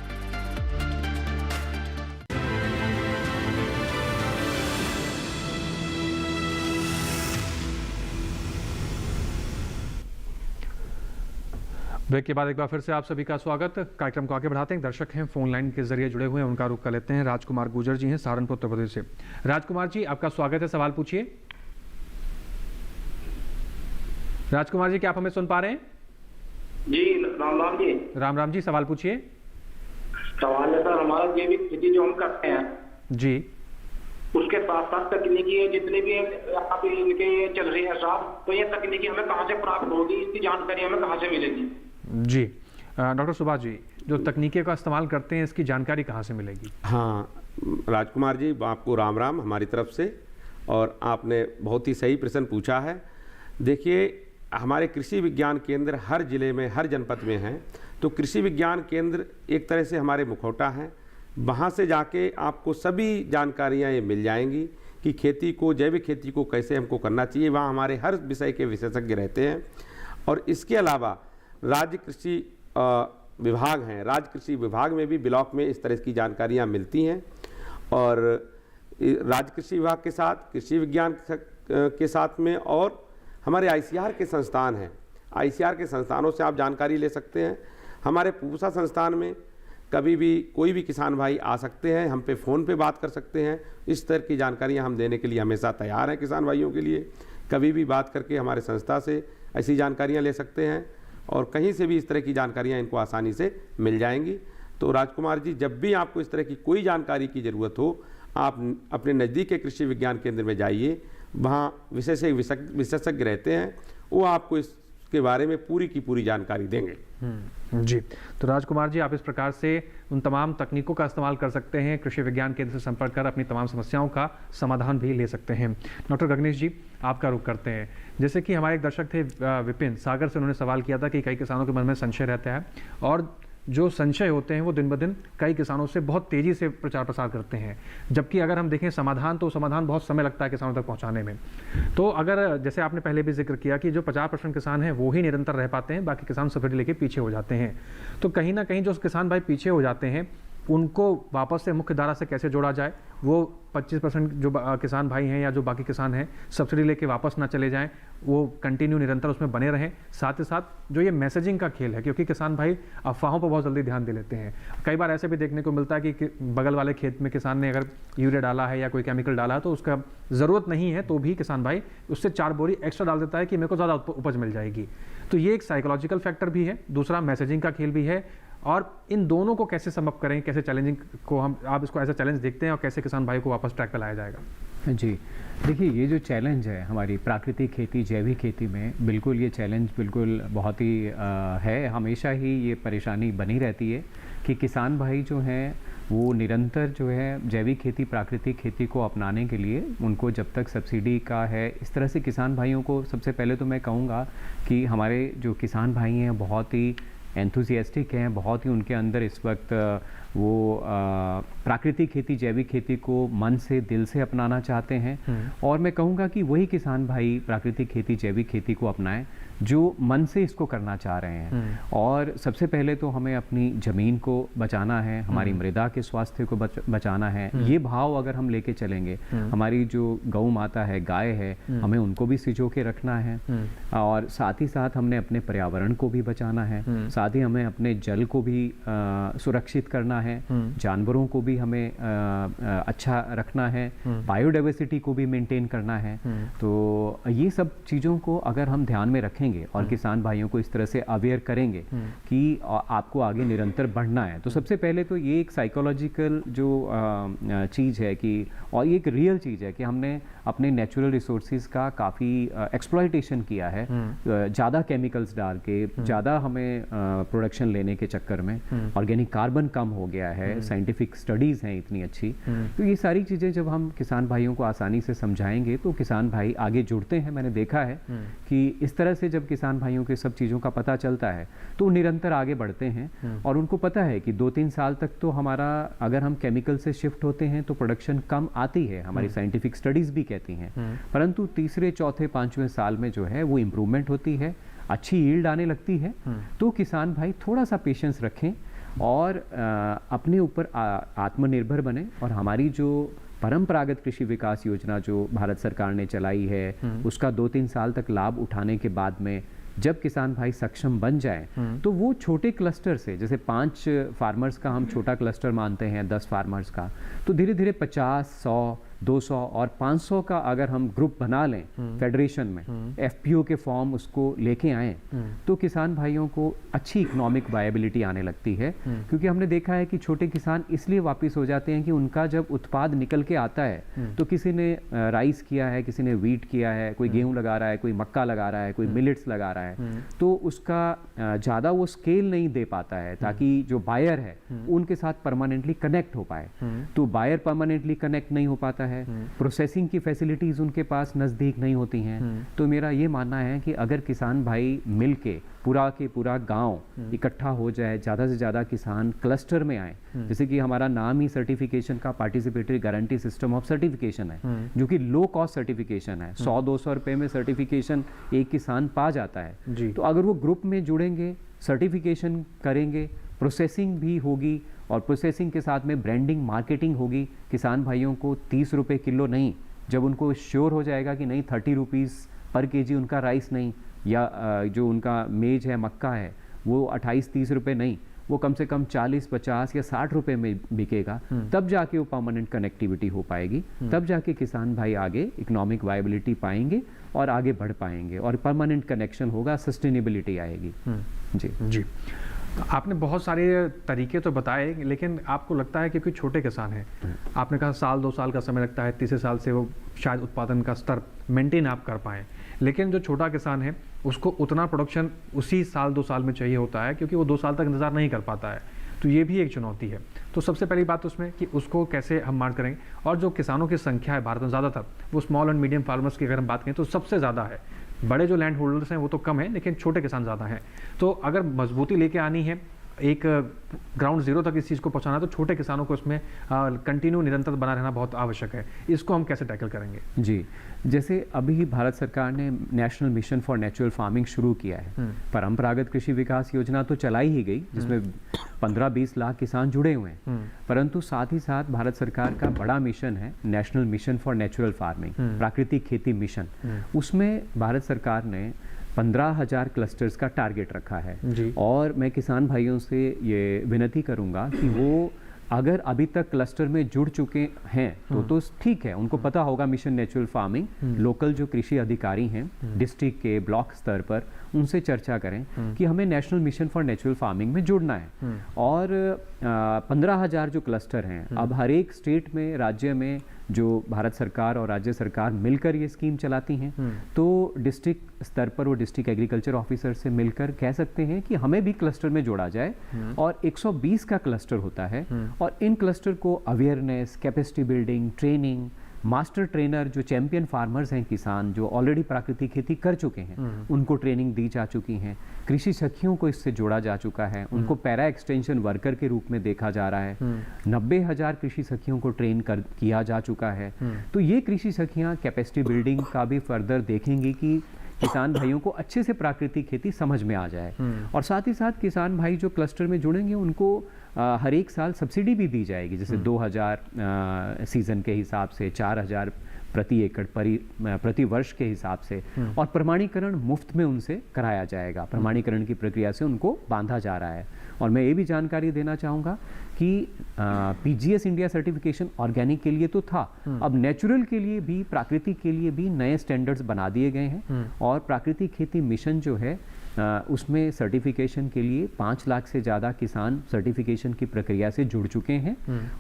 ब्रेक के बाद एक बार फिर से आप सभी का स्वागत। कार्यक्रम को आगे बढ़ाते हैं। दर्शक हैं फोन लाइन के जरिए जुड़े हुए हैं, उनका रुख कर लेते हैं। राजकुमार गुजर जी हैं सहारनपुर उत्तर प्रदेश से। राजकुमार जी आपका स्वागत है, सवाल पूछिए। राजकुमार जी क्या आप हमें सुन पा रहे हैं? जी राम राम जी। राम राम जी, सवाल पूछिए। सवाल है सर, हमारा जैविक खेती जो हम करते हैं जी, उसके साथ साथ तकनीकी जितने भी आप इनके ये चल रही है साहब, तो ये तकनीकी हमें कहाँ से प्राप्त होगी, इसकी जानकारी हमें कहाँ से मिलेगी? जी डॉक्टर सुभाष जी, जो तकनीकी का इस्तेमाल करते हैं इसकी जानकारी कहाँ से मिलेगी? हाँ राजकुमार जी, आपको राम राम हमारी तरफ से, और आपने बहुत ही सही प्रश्न पूछा है। देखिए हमारे कृषि विज्ञान केंद्र हर जिले में, हर जनपद में हैं, तो कृषि विज्ञान केंद्र एक तरह से हमारे मुखौटा हैं। वहाँ से जाके आपको सभी जानकारियाँ ये मिल जाएंगी कि खेती को, जैविक खेती को कैसे हमको करना चाहिए। वहाँ हमारे हर विषय के विशेषज्ञ रहते हैं। और इसके अलावा राज्य कृषि विभाग हैं, राज्य कृषि विभाग में भी ब्लॉक में इस तरह की जानकारियाँ मिलती हैं। और राज्य कृषि विभाग के साथ, कृषि विज्ञान के साथ में, और हमारे ICR के संस्थान हैं, ICR के संस्थानों से आप जानकारी ले सकते हैं। हमारे पूसा संस्थान में कभी भी कोई भी किसान भाई आ सकते हैं, हम पे फ़ोन पे बात कर सकते हैं। इस तरह की जानकारियाँ हम देने के लिए हमेशा तैयार हैं किसान भाइयों के लिए। कभी भी बात करके हमारे संस्था से ऐसी जानकारियाँ ले सकते हैं, और कहीं से भी इस तरह की जानकारियाँ इनको आसानी से मिल जाएंगी। तो राजकुमार जी, जब भी आपको इस तरह की कोई जानकारी की ज़रूरत हो, आप अपने नज़दीक के कृषि विज्ञान केंद्र में जाइए। वहाँ विशेषज्ञ रहते हैं, वो आपको इसके बारे में पूरी की पूरी जानकारी देंगे। जी, तो राजकुमार जी आप इस प्रकार से उन तमाम तकनीकों का इस्तेमाल कर सकते हैं, कृषि विज्ञान केंद्र से संपर्क कर अपनी तमाम समस्याओं का समाधान भी ले सकते हैं। डॉक्टर गगनेश जी आपका रुख करते हैं। जैसे कि हमारे एक दर्शक थे विपिन सागर से, उन्होंने सवाल किया था कि कई किसानों के मन में संशय रहता है, और जो संशय होते हैं वो दिन ब दिन कई किसानों से बहुत तेज़ी से प्रचार प्रसार करते हैं, जबकि अगर हम देखें समाधान, तो समाधान बहुत समय लगता है किसानों तक पहुंचाने में। तो अगर जैसे आपने पहले भी जिक्र किया कि जो 50% किसान हैं वो ही निरंतर रह पाते हैं, बाकी किसान सब्सिडी लेके पीछे हो जाते हैं। तो कहीं ना कहीं जो किसान भाई पीछे हो जाते हैं उनको वापस से मुख्य धारा से कैसे जोड़ा जाए, वो 25% जो किसान भाई हैं या जो बाकी किसान हैं सब्सिडी लेके वापस ना चले जाएं, वो कंटिन्यू निरंतर उसमें बने रहें। साथ ही साथ जो ये मैसेजिंग का खेल है, क्योंकि किसान भाई अफवाहों पर बहुत जल्दी ध्यान दे लेते हैं। कई बार ऐसे भी देखने को मिलता है कि बगल वाले खेत में किसान ने अगर यूरिया डाला है या कोई केमिकल डाला है तो उसका ज़रूरत नहीं है, तो भी किसान भाई उससे 4 बोरी एक्स्ट्रा डाल देता है कि मेरे को ज़्यादा उपज मिल जाएगी। तो ये एक साइकोलॉजिकल फैक्टर भी है, दूसरा मैसेजिंग का खेल भी है। और इन दोनों को कैसे समअप करें, कैसे चैलेंजिंग को आप इसको एज अ चैलेंज देखते हैं, और कैसे किसान भाई को वापस ट्रैक पर लाया जाएगा? जी, देखिए ये जो चैलेंज है हमारी प्राकृतिक खेती, जैविक खेती में, बिल्कुल ये चैलेंज बिल्कुल बहुत ही है, हमेशा ही ये परेशानी बनी रहती है कि किसान भाई जो हैं वो निरंतर जो है जैविक खेती, प्राकृतिक खेती को अपनाने के लिए उनको जब तक सब्सिडी का है, इस तरह से किसान भाइयों को सबसे पहले तो मैं कहूँगा कि हमारे जो किसान भाई हैं बहुत ही एंथुसियास्टिक हैं, बहुत ही उनके अंदर इस वक्त वो प्राकृतिक खेती, जैविक खेती को मन से, दिल से अपनाना चाहते हैं। और मैं कहूँगा कि वही किसान भाई प्राकृतिक खेती, जैविक खेती को अपनाएं जो मन से इसको करना चाह रहे हैं। और सबसे पहले तो हमें अपनी ज़मीन को बचाना है, हमारी मृदा के स्वास्थ्य को बचाना है। ये भाव अगर हम लेके चलेंगे, हमारी जो गौ माता है, गाय है, हमें उनको भी सिजो के रखना है और साथ ही साथ हमने अपने पर्यावरण को भी बचाना है, साथ ही हमें अपने जल को भी सुरक्षित करना है, जानवरों को भी हमें अच्छा रखना है, बायोडाइवर्सिटी को भी मेंटेन करना है। तो ये सब चीज़ों को अगर हम ध्यान में रखेंगे और किसान भाइयों को इस तरह से अवेयर करेंगे कि आपको आगे निरंतर बढ़ना है, तो सबसे पहले तो ये एक साइकोलॉजिकल जो चीज़ है कि, और ये एक रियल चीज़ है कि हमने अपने नेचुरल रिसोर्सेज का काफ़ी एक्सप्लॉयटेशन किया है, ज़्यादा केमिकल्स डाल के, ज़्यादा हमें प्रोडक्शन लेने के चक्कर में ऑर्गेनिक कार्बन कम हो गया है, साइंटिफिक स्टडीज़ हैं इतनी अच्छी। तो ये सारी चीज़ें जब हम किसान भाइयों को आसानी से समझाएंगे तो किसान भाई आगे जुड़ते हैं। मैंने देखा है कि इस तरह से जब किसान भाइयों के सब चीज़ों का पता चलता है तो निरंतर आगे बढ़ते हैं और उनको पता है कि 2-3 साल तक तो हमारा, अगर हम केमिकल से शिफ्ट होते हैं तो प्रोडक्शन कम आती है, हमारी साइंटिफिक स्टडीज़ भी कहती हैं, परंतु तीसरे, चौथे, 5वें साल में जो है वो इम्प्रूवमेंट होती है, अच्छी यील्ड आने लगती है। तो किसान भाई थोड़ा सा पेशेंस रखें और अपने ऊपर आत्मनिर्भर बने। और हमारी जो परंपरागत कृषि विकास योजना जो भारत सरकार ने चलाई है, उसका 2-3 साल तक लाभ उठाने के बाद में जब किसान भाई सक्षम बन जाए तो वो छोटे क्लस्टर से, जैसे 5 फार्मर्स का हम छोटा क्लस्टर मानते हैं, 10 फार्मर्स का, तो धीरे धीरे 50, 100, 200 और 500 का अगर हम ग्रुप बना लें फेडरेशन में, एफपीओ के फॉर्म उसको लेके आएँ तो किसान भाइयों को अच्छी इकोनॉमिक वायबिलिटी आने लगती है। क्योंकि हमने देखा है कि छोटे किसान इसलिए वापस हो जाते हैं कि उनका जब उत्पाद निकल के आता है तो किसी ने राइस किया है, किसी ने वीट किया है, कोई गेहूं लगा रहा है, कोई मक्का लगा रहा है, कोई मिलेट्स लगा रहा है, तो उसका ज़्यादा वो स्केल नहीं दे पाता है ताकि जो बायर है उनके साथ परमानेंटली कनेक्ट हो पाए। तो बायर परमानेंटली कनेक्ट नहीं हो पाता है, प्रोसेसिंग की फैसिलिटीज उनके पास नज़दीक नहीं होती हैं। तो मेरा ये मानना है कि अगर किसान भाई मिल के पूरा गांव इकट्ठा हो जाए, ज़्यादा से ज़्यादा किसान क्लस्टर में आए, जैसे कि हमारा नाम ही सर्टिफिकेशन का participatory guarantee system of certification है, जो कि लो कॉस्ट सर्टिफिकेशन है, 100-200 रुपये में सर्टिफिकेशन एक किसान पा जाता है। तो अगर वो ग्रुप में जुड़ेंगे, सर्टिफिकेशन करेंगे, प्रोसेसिंग भी होगी और प्रोसेसिंग के साथ में ब्रांडिंग, मार्केटिंग होगी, किसान भाइयों को 30 रुपये किलो नहीं, जब उनको श्योर हो जाएगा कि नहीं 30 रुपीज़ पर केजी उनका राइस नहीं, या जो उनका मेज है, मक्का है, वो 28-30 रुपये नहीं, वो कम से कम 40, 50 या 60 रुपये में बिकेगा, तब जाके वो परमानेंट कनेक्टिविटी हो पाएगी, तब जाके किसान भाई आगे इकोनॉमिक वायबिलिटी पाएंगे और आगे बढ़ पाएंगे और परमानेंट कनेक्शन होगा, सस्टेनेबिलिटी आएगी। जी, आपने बहुत सारे तरीके तो बताए, लेकिन आपको लगता है कि कोई छोटे किसान है, आपने कहा 1-2 साल का समय लगता है, तीसरे साल से वो शायद उत्पादन का स्तर मेंटेन आप कर पाएँ, लेकिन जो छोटा किसान है उसको उतना प्रोडक्शन उसी 1-2 साल में चाहिए होता है, क्योंकि वो 2 साल तक इंतज़ार नहीं कर पाता है। तो ये भी एक चुनौती है। तो सबसे पहली बात उसमें कि उसको कैसे हम मार्क करेंगे, और जो किसानों की संख्या है भारत में ज़्यादातर, वो स्मॉल एंड मीडियम फार्मर्स की अगर हम बात करें तो सबसे ज़्यादा है। बड़े जो लैंड होल्डर्स हैं वो तो कम है, लेकिन छोटे किसान ज़्यादा हैं। तो अगर मजबूती लेके आनी है, एक ग्राउंड जीरो तक इस चीज़ को पहुंचाना, तो छोटे किसानों को इसमें कंटिन्यू निरंतर बना रहना बहुत आवश्यक है। इसको हम कैसे टैकल करेंगे? जी, जैसे अभी भारत सरकार ने national mission for natural farming शुरू किया है। परंपरागत कृषि विकास योजना तो चलाई ही गई, जिसमें 15-20 लाख किसान जुड़े हुए हैं, परंतु साथ ही साथ भारत सरकार का बड़ा मिशन है national mission for natural farming, प्राकृतिक खेती मिशन। उसमें भारत सरकार ने 15,000 क्लस्टर्स का टारगेट रखा है। और मैं किसान भाइयों से ये विनती करूंगा कि वो अगर अभी तक क्लस्टर में जुड़ चुके हैं तो ठीक है, उनको पता होगा मिशन नेचुरल फार्मिंग। लोकल जो कृषि अधिकारी हैं डिस्ट्रिक्ट के ब्लॉक स्तर पर, उनसे चर्चा करें कि हमें national mission for natural farming में जुड़ना है। और 15,000 जो क्लस्टर हैं, अब हर एक स्टेट में, राज्य में जो भारत सरकार और राज्य सरकार मिलकर ये स्कीम चलाती हैं, तो डिस्ट्रिक्ट स्तर पर वो डिस्ट्रिक्ट एग्रीकल्चर ऑफिसर से मिलकर कह सकते हैं कि हमें भी क्लस्टर में जोड़ा जाए। और 120 का क्लस्टर होता है और इन क्लस्टर को awareness, capacity building, training, master trainer जो चैंपियन फार्मर्स हैं, किसान जो ऑलरेडी प्राकृतिक खेती कर चुके हैं, उनको ट्रेनिंग दी जा चुकी है। कृषि सखियों को इससे जोड़ा जा चुका है, उनको पैरा एक्सटेंशन वर्कर के रूप में देखा जा रहा है। 90,000 कृषि सखियों को ट्रेन किया जा चुका है। तो ये कृषि सखियां कैपेसिटी बिल्डिंग का भी फर्दर देखेंगी कि किसान भाइयों को अच्छे से प्राकृतिक खेती समझ में आ जाए। और साथ ही साथ किसान भाई जो क्लस्टर में जुड़ेंगे उनको हर एक साल सब्सिडी भी दी जाएगी, जैसे 2,000 सीजन के हिसाब से, 4,000 प्रति एकड़ प्रति वर्ष के हिसाब से। और प्रमाणीकरण मुफ्त में उनसे कराया जाएगा। प्रमाणीकरण की प्रक्रिया से उनको बांधा जा रहा है। और मैं ये भी जानकारी देना चाहूँगा कि पीजीएस इंडिया सर्टिफिकेशन ऑर्गेनिक के लिए तो था, अब नेचुरल के लिए भी, प्राकृतिक के लिए भी नए स्टैंडर्ड्स बना दिए गए हैं। और प्राकृतिक खेती मिशन जो है उसमें सर्टिफिकेशन के लिए 5 लाख से ज़्यादा किसान सर्टिफिकेशन की प्रक्रिया से जुड़ चुके हैं।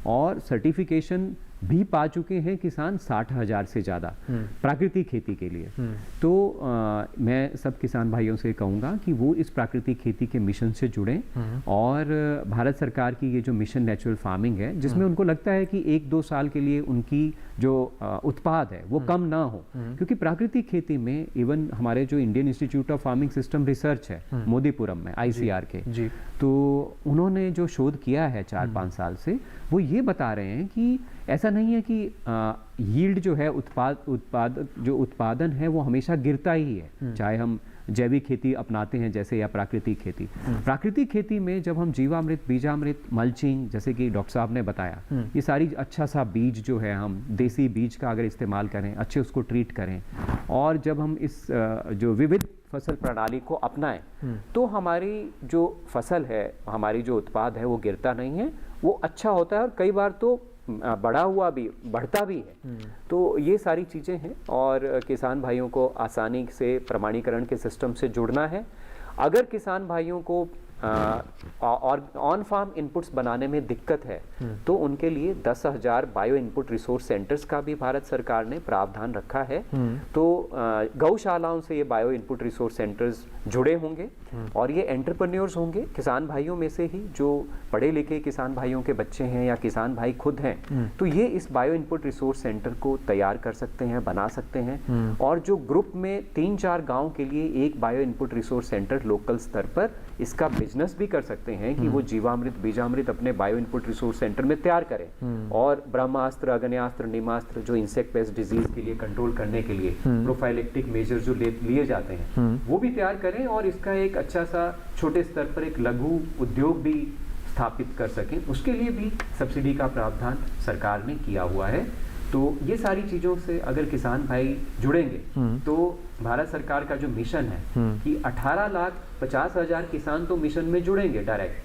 और सर्टिफिकेशन भी पा चुके हैं किसान 60,000 से ज़्यादा प्राकृतिक खेती के लिए। तो मैं सब किसान भाइयों से कहूँगा कि वो इस प्राकृतिक खेती के मिशन से जुड़ें। और भारत सरकार की ये जो मिशन नेचुरल फार्मिंग है, जिसमें उनको लगता है कि 1-2 साल के लिए उनकी जो उत्पाद है वो कम ना हो, क्योंकि प्राकृतिक खेती में इवन हमारे जो Indian institute of farming system research है मोदीपुरम में, ICR के, तो उन्होंने जो शोध किया है 4-5 साल से, वो ये बता रहे हैं कि ऐसा नहीं है कि यील्ड जो है, उत्पादन है वो हमेशा गिरता ही है, चाहे हम जैविक खेती अपनाते हैं जैसे या प्राकृतिक खेती। प्राकृतिक खेती में जब हम जीवामृत, बीजामृत, मल्चिंग, जैसे कि डॉक्टर साहब ने बताया, ये सारी अच्छा सा बीज जो है, हम देसी बीज का अगर इस्तेमाल करें, अच्छे उसको ट्रीट करें, और जब हम इस जो विविध फसल प्रणाली को अपनाएं, तो हमारी जो फसल है, हमारी जो उत्पाद है वो गिरता नहीं है, वो अच्छा होता है और कई बार तो बढ़ता भी है। तो ये सारी चीज़ें हैं। और किसान भाइयों को आसानी से प्रमाणीकरण के सिस्टम से जुड़ना है। अगर किसान भाइयों को और ऑन फार्म इनपुट्स बनाने में दिक्कत है, तो उनके लिए 10,000 बायो इनपुट रिसोर्स सेंटर्स का भी भारत सरकार ने प्रावधान रखा है। तो गौशालाओं से ये बायो इनपुट रिसोर्स सेंटर्स जुड़े होंगे और ये एंटरप्रेन्योर्स होंगे, किसान भाइयों में से ही जो पढ़े लिखे किसान भाइयों के बच्चे हैं या किसान भाई खुद हैं, तो ये इस बायो इनपुट रिसोर्स सेंटर को तैयार कर सकते हैं, बना सकते हैं। और जो ग्रुप में 3-4 गाँव के लिए एक bio input resource centre local स्तर पर इसका बिजनेस भी कर सकते हैं कि वो जीवामृत, बीजामृत अपने बायो इनपुट रिसोर्स सेंटर में तैयार करें। और ब्रह्मास्त्र, अग्न्यास्त्र, निमास्त्र जो इंसेक्ट पेस्ट डिजीज के लिए कंट्रोल करने के लिए प्रोफाइलेक्टिक मेजर जो लिए जाते हैं, वो भी तैयार करें और इसका एक अच्छा सा छोटे स्तर पर एक लघु उद्योग भी स्थापित कर सकें। उसके लिए भी सब्सिडी का प्रावधान सरकार ने किया हुआ है। तो ये सारी चीज़ों से अगर किसान भाई जुड़ेंगे, तो भारत सरकार का जो मिशन है कि 18,50,000 किसान तो मिशन में जुड़ेंगे डायरेक्ट,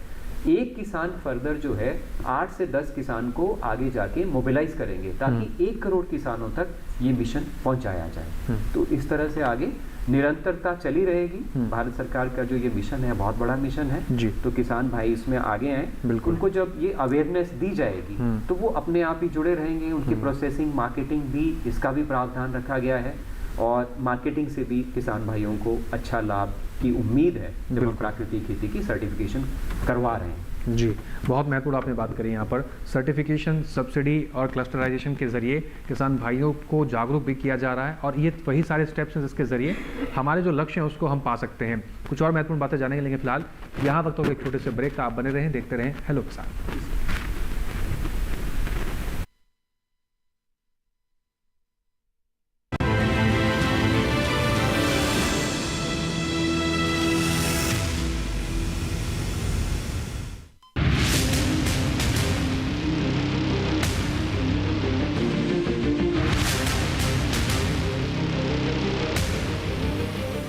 एक किसान फर्दर जो है 8 से 10 किसान को आगे जाके मोबिलाइज करेंगे, ताकि 1 करोड़ किसानों तक ये मिशन पहुंचाया जाए। तो इस तरह से आगे निरंतरता चली रहेगी। भारत सरकार का जो ये मिशन है बहुत बड़ा मिशन है जी। तो किसान भाई इसमें आगे आए, उनको जब ये अवेयरनेस दी जाएगी तो वो अपने आप ही जुड़े रहेंगे। उनकी प्रोसेसिंग, मार्केटिंग भी, इसका भी प्रावधान रखा गया है। और मार्केटिंग से भी किसान भाइयों को अच्छा लाभ की उम्मीद है जब हम प्राकृतिक खेती की सर्टिफिकेशन करवा रहे हैं। जी, बहुत महत्वपूर्ण आपने बात करी यहाँ पर। सर्टिफिकेशन, सब्सिडी और क्लस्टराइजेशन के जरिए किसान भाइयों को जागरूक भी किया जा रहा है और ये वही सारे स्टेप्स हैं जिसके जरिए हमारे जो लक्ष्य हैं उसको हम पा सकते हैं। कुछ और महत्वपूर्ण बातें जानेंगे, लेकिन फिलहाल यहाँ वक्त तो एक छोटे से ब्रेक का। आप बने रहें, देखते रहें हेलो किसान।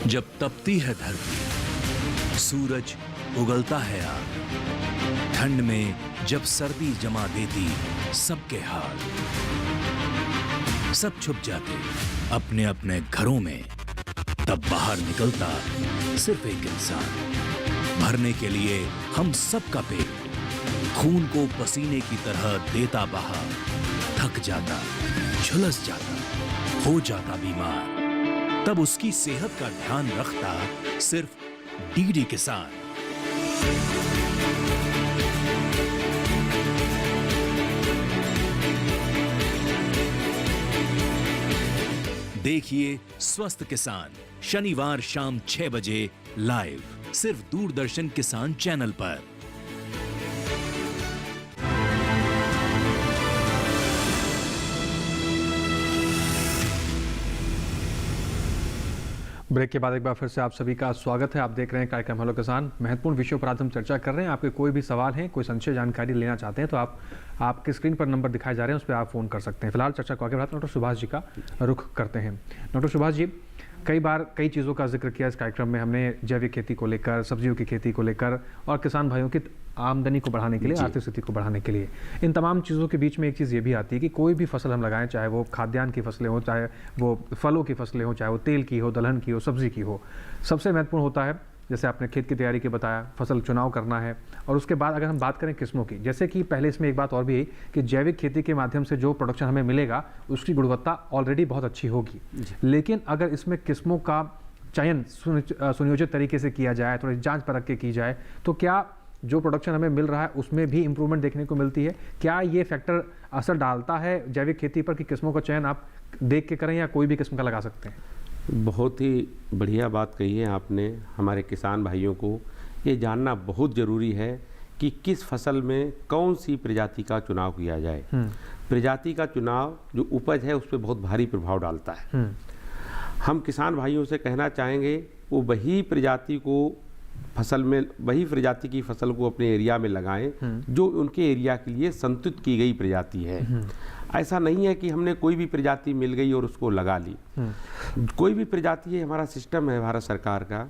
जब तपती है धरती, सूरज उगलता है आग, ठंड में जब सर्दी जमा देती सबके हाल, सब छुप जाते अपने अपने घरों में, तब बाहर निकलता सिर्फ एक इंसान, भरने के लिए हम सबका पेट, खून को पसीने की तरह देता बहा, थक जाता, झुलस जाता, हो जाता बीमार, तब उसकी सेहत का ध्यान रखता सिर्फ डीडी किसान। देखिए स्वस्थ किसान शनिवार शाम 6 बजे लाइव सिर्फ दूरदर्शन किसान चैनल पर। ब्रेक के बाद एक बार फिर से आप सभी का स्वागत है। आप देख रहे हैं कार्यक्रम हेलो किसान। महत्वपूर्ण विषयों पर आज हम चर्चा कर रहे हैं। आपके कोई भी सवाल है, कोई संशय जानकारी लेना चाहते हैं तो आपके स्क्रीन पर नंबर दिखाए जा रहे हैं, उस पर आप फ़ोन कर सकते हैं। फिलहाल चर्चा को आगे बढ़ाते हैं, डॉक्टर सुभाष जी का रुख करते हैं। डॉक्टर सुभाष जी, कई बार कई चीज़ों का जिक्र किया इस कार्यक्रम में हमने, जैविक खेती को लेकर, सब्जियों की खेती को लेकर और किसान भाइयों की आमदनी को बढ़ाने के लिए, आर्थिक स्थिति को बढ़ाने के लिए। इन तमाम चीज़ों के बीच में एक चीज़ ये भी आती है कि कोई भी फसल हम लगाएं, चाहे वो खाद्यान्न की फसलें हो, चाहे वो फलों की फसलें हो, चाहे वो तेल की हो, दलहन की हो, सब्जी की हो, सबसे महत्वपूर्ण होता है, जैसे आपने खेत की तैयारी की बताया, फसल चुनाव करना है। और उसके बाद अगर हम बात करें किस्मों की, जैसे कि पहले इसमें एक बात और भी है कि जैविक खेती के माध्यम से जो प्रोडक्शन हमें मिलेगा उसकी गुणवत्ता ऑलरेडी बहुत अच्छी होगी, लेकिन अगर इसमें किस्मों का चयन सुनियोजित तरीके से किया जाए, थोड़ी जांच परख के की जाए, तो क्या जो प्रोडक्शन हमें मिल रहा है उसमें भी इम्प्रूवमेंट देखने को मिलती है? क्या ये फैक्टर असर डालता है जैविक खेती पर कि किस्मों का चयन आप देख के करें या कोई भी किस्म का लगा सकते हैं? बहुत ही बढ़िया बात कही है आपने। हमारे किसान भाइयों को ये जानना बहुत ज़रूरी है कि किस फसल में कौन सी प्रजाति का चुनाव किया जाए। प्रजाति का चुनाव जो उपज है उस पर बहुत भारी प्रभाव डालता है। हम किसान भाइयों से कहना चाहेंगे वो वही प्रजाति को फसल में, वही प्रजाति की फसल को अपने एरिया में लगाएं जो उनके एरिया के लिए संतुलित की गई प्रजाति है। ऐसा नहीं है कि हमने कोई भी प्रजाति मिल गई और उसको लगा ली। कोई भी प्रजाति है, हमारा सिस्टम है भारत सरकार का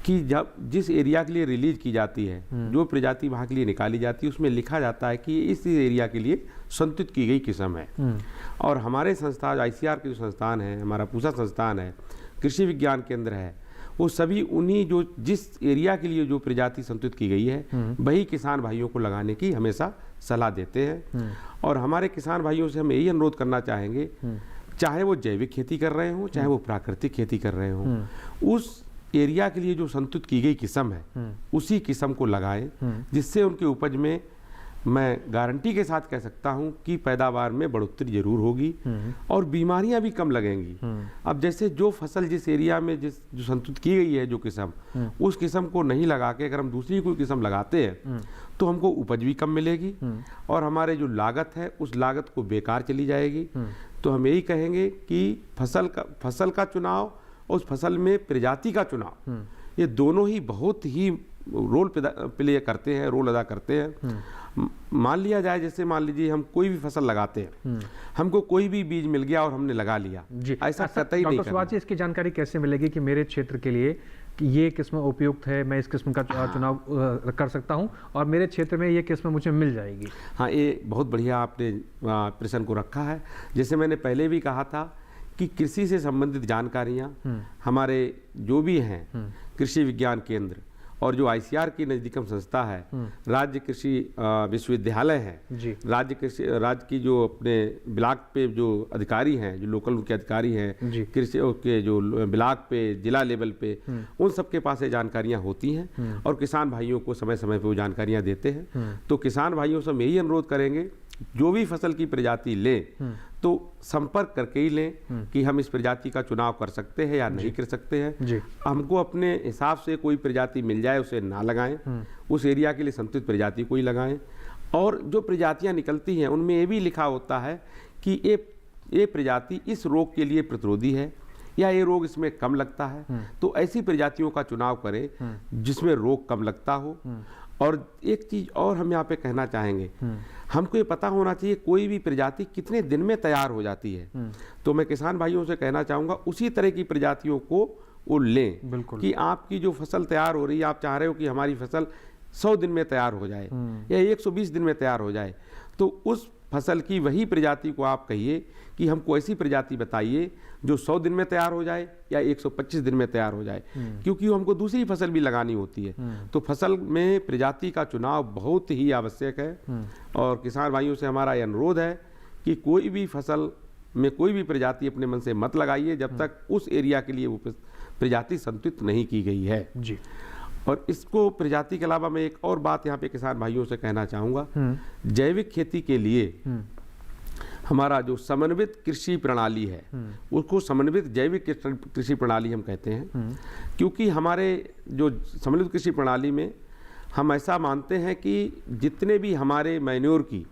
कि जब जिस एरिया के लिए रिलीज की जाती है, जो प्रजाति वहाँ के लिए निकाली जाती है, उसमें लिखा जाता है कि इस एरिया के लिए संतुलित की गई किस्म है। और हमारे संस्थान ICAR के जो संस्थान है, हमारा पूसा संस्थान है, कृषि विज्ञान केंद्र है, वो सभी उन्हीं जो जिस एरिया के लिए जो प्रजाति संतुलित की गई है वही किसान भाइयों को लगाने की हमेशा सलाह देते हैं। और हमारे किसान भाइयों से हम यही अनुरोध करना चाहेंगे, चाहे वो जैविक खेती कर रहे हों, चाहे वो प्राकृतिक खेती कर रहे हों, उस एरिया के लिए जो संतुलित की गई किस्म है उसी किस्म को लगाएं, जिससे उनके उपज में मैं गारंटी के साथ कह सकता हूं कि पैदावार में बढ़ोतरी जरूर होगी और बीमारियां भी कम लगेंगी। अब जैसे जो फसल जिस एरिया में जो संतुलित की गई है जो किस्म, उस किस्म को नहीं लगा के अगर हम दूसरी कोई किस्म लगाते हैं तो हमको उपज भी कम मिलेगी और हमारे जो लागत है उस लागत को बेकार चली जाएगी। तो हम यही कहेंगे कि फसल का चुनाव और उस फसल में प्रजाति का चुनाव, ये दोनों ही बहुत ही रोल प्ले करते हैं, रोल अदा करते हैं। मान लिया जाए, जैसे मान लीजिए हम कोई भी फसल लगाते हैं, हमको कोई भी बीज मिल गया और हमने लगा लिया, ऐसा कतई नहीं। डॉक्टर सुभाष जी, इसकी जानकारी कैसे मिलेगी कि मेरे क्षेत्र के लिए कि ये किस्म उपयुक्त है, मैं इस किस्म का चुनाव कर सकता हूं और मेरे क्षेत्र में ये किस्म मुझे मिल जाएगी? हाँ, ये बहुत बढ़िया आपने प्रश्न को रखा है। जैसे मैंने पहले भी कहा था कि कृषि से संबंधित जानकारियाँ हमारे जो भी हैं कृषि विज्ञान केंद्र और जो ICAR की नज़दीकम संस्था है, राज्य कृषि विश्वविद्यालय है, राज्य की जो अपने ब्लॉक पे जो अधिकारी हैं, जो लोकल उनके अधिकारी हैं, कृषि के जो ब्लॉक पे, जिला लेवल पे, उन सबके पास ये जानकारियाँ होती हैं और किसान भाइयों को समय समय पे वो जानकारियाँ देते हैं। तो किसान भाइयों से हम यही अनुरोध करेंगे, जो भी फसल की प्रजाति लें तो संपर्क करके ही लें कि हम इस प्रजाति का चुनाव कर सकते हैं या नहीं कर सकते हैं। हमको अपने हिसाब से कोई प्रजाति मिल जाए उसे ना लगाएं, उस एरिया के लिए संतुलित प्रजाति को ही लगाएं। और जो प्रजातियां निकलती हैं उनमें ये भी लिखा होता है कि ये प्रजाति इस रोग के लिए प्रतिरोधी है या ये रोग इसमें कम लगता है, तो ऐसी प्रजातियों का चुनाव करें जिसमें रोग कम लगता हो। और एक चीज़ और हम यहाँ पे कहना चाहेंगे, हमको ये पता होना चाहिए कोई भी प्रजाति कितने दिन में तैयार हो जाती है। तो मैं किसान भाइयों से कहना चाहूँगा उसी तरह की प्रजातियों को वो लें कि आपकी जो फसल तैयार हो रही है, आप चाह रहे हो कि हमारी फसल 100 दिन में तैयार हो जाए या 120 दिन में तैयार हो जाए, तो उस फसल की वही प्रजाति को आप कहिए कि हमको ऐसी प्रजाति बताइए जो 100 दिन में तैयार हो जाए या 125 दिन में तैयार हो जाए, क्योंकि हमको दूसरी फसल भी लगानी होती है। तो फसल में प्रजाति का चुनाव बहुत ही आवश्यक है। और किसान भाइयों से हमारा यह अनुरोध है कि कोई भी फसल में कोई भी प्रजाति अपने मन से मत लगाइए जब तक उस एरिया के लिए वो प्रजाति संतुलित नहीं की गई है जी। और इसको प्रजाति के अलावा मैं एक और बात यहाँ पे किसान भाइयों से कहना चाहूँगा, जैविक खेती के लिए हमारा जो समन्वित कृषि प्रणाली है उसको समन्वित जैविक कृषि प्रणाली हम कहते हैं, क्योंकि हमारे जो समन्वित कृषि प्रणाली में हम ऐसा मानते हैं कि जितने भी हमारे मैन्योर की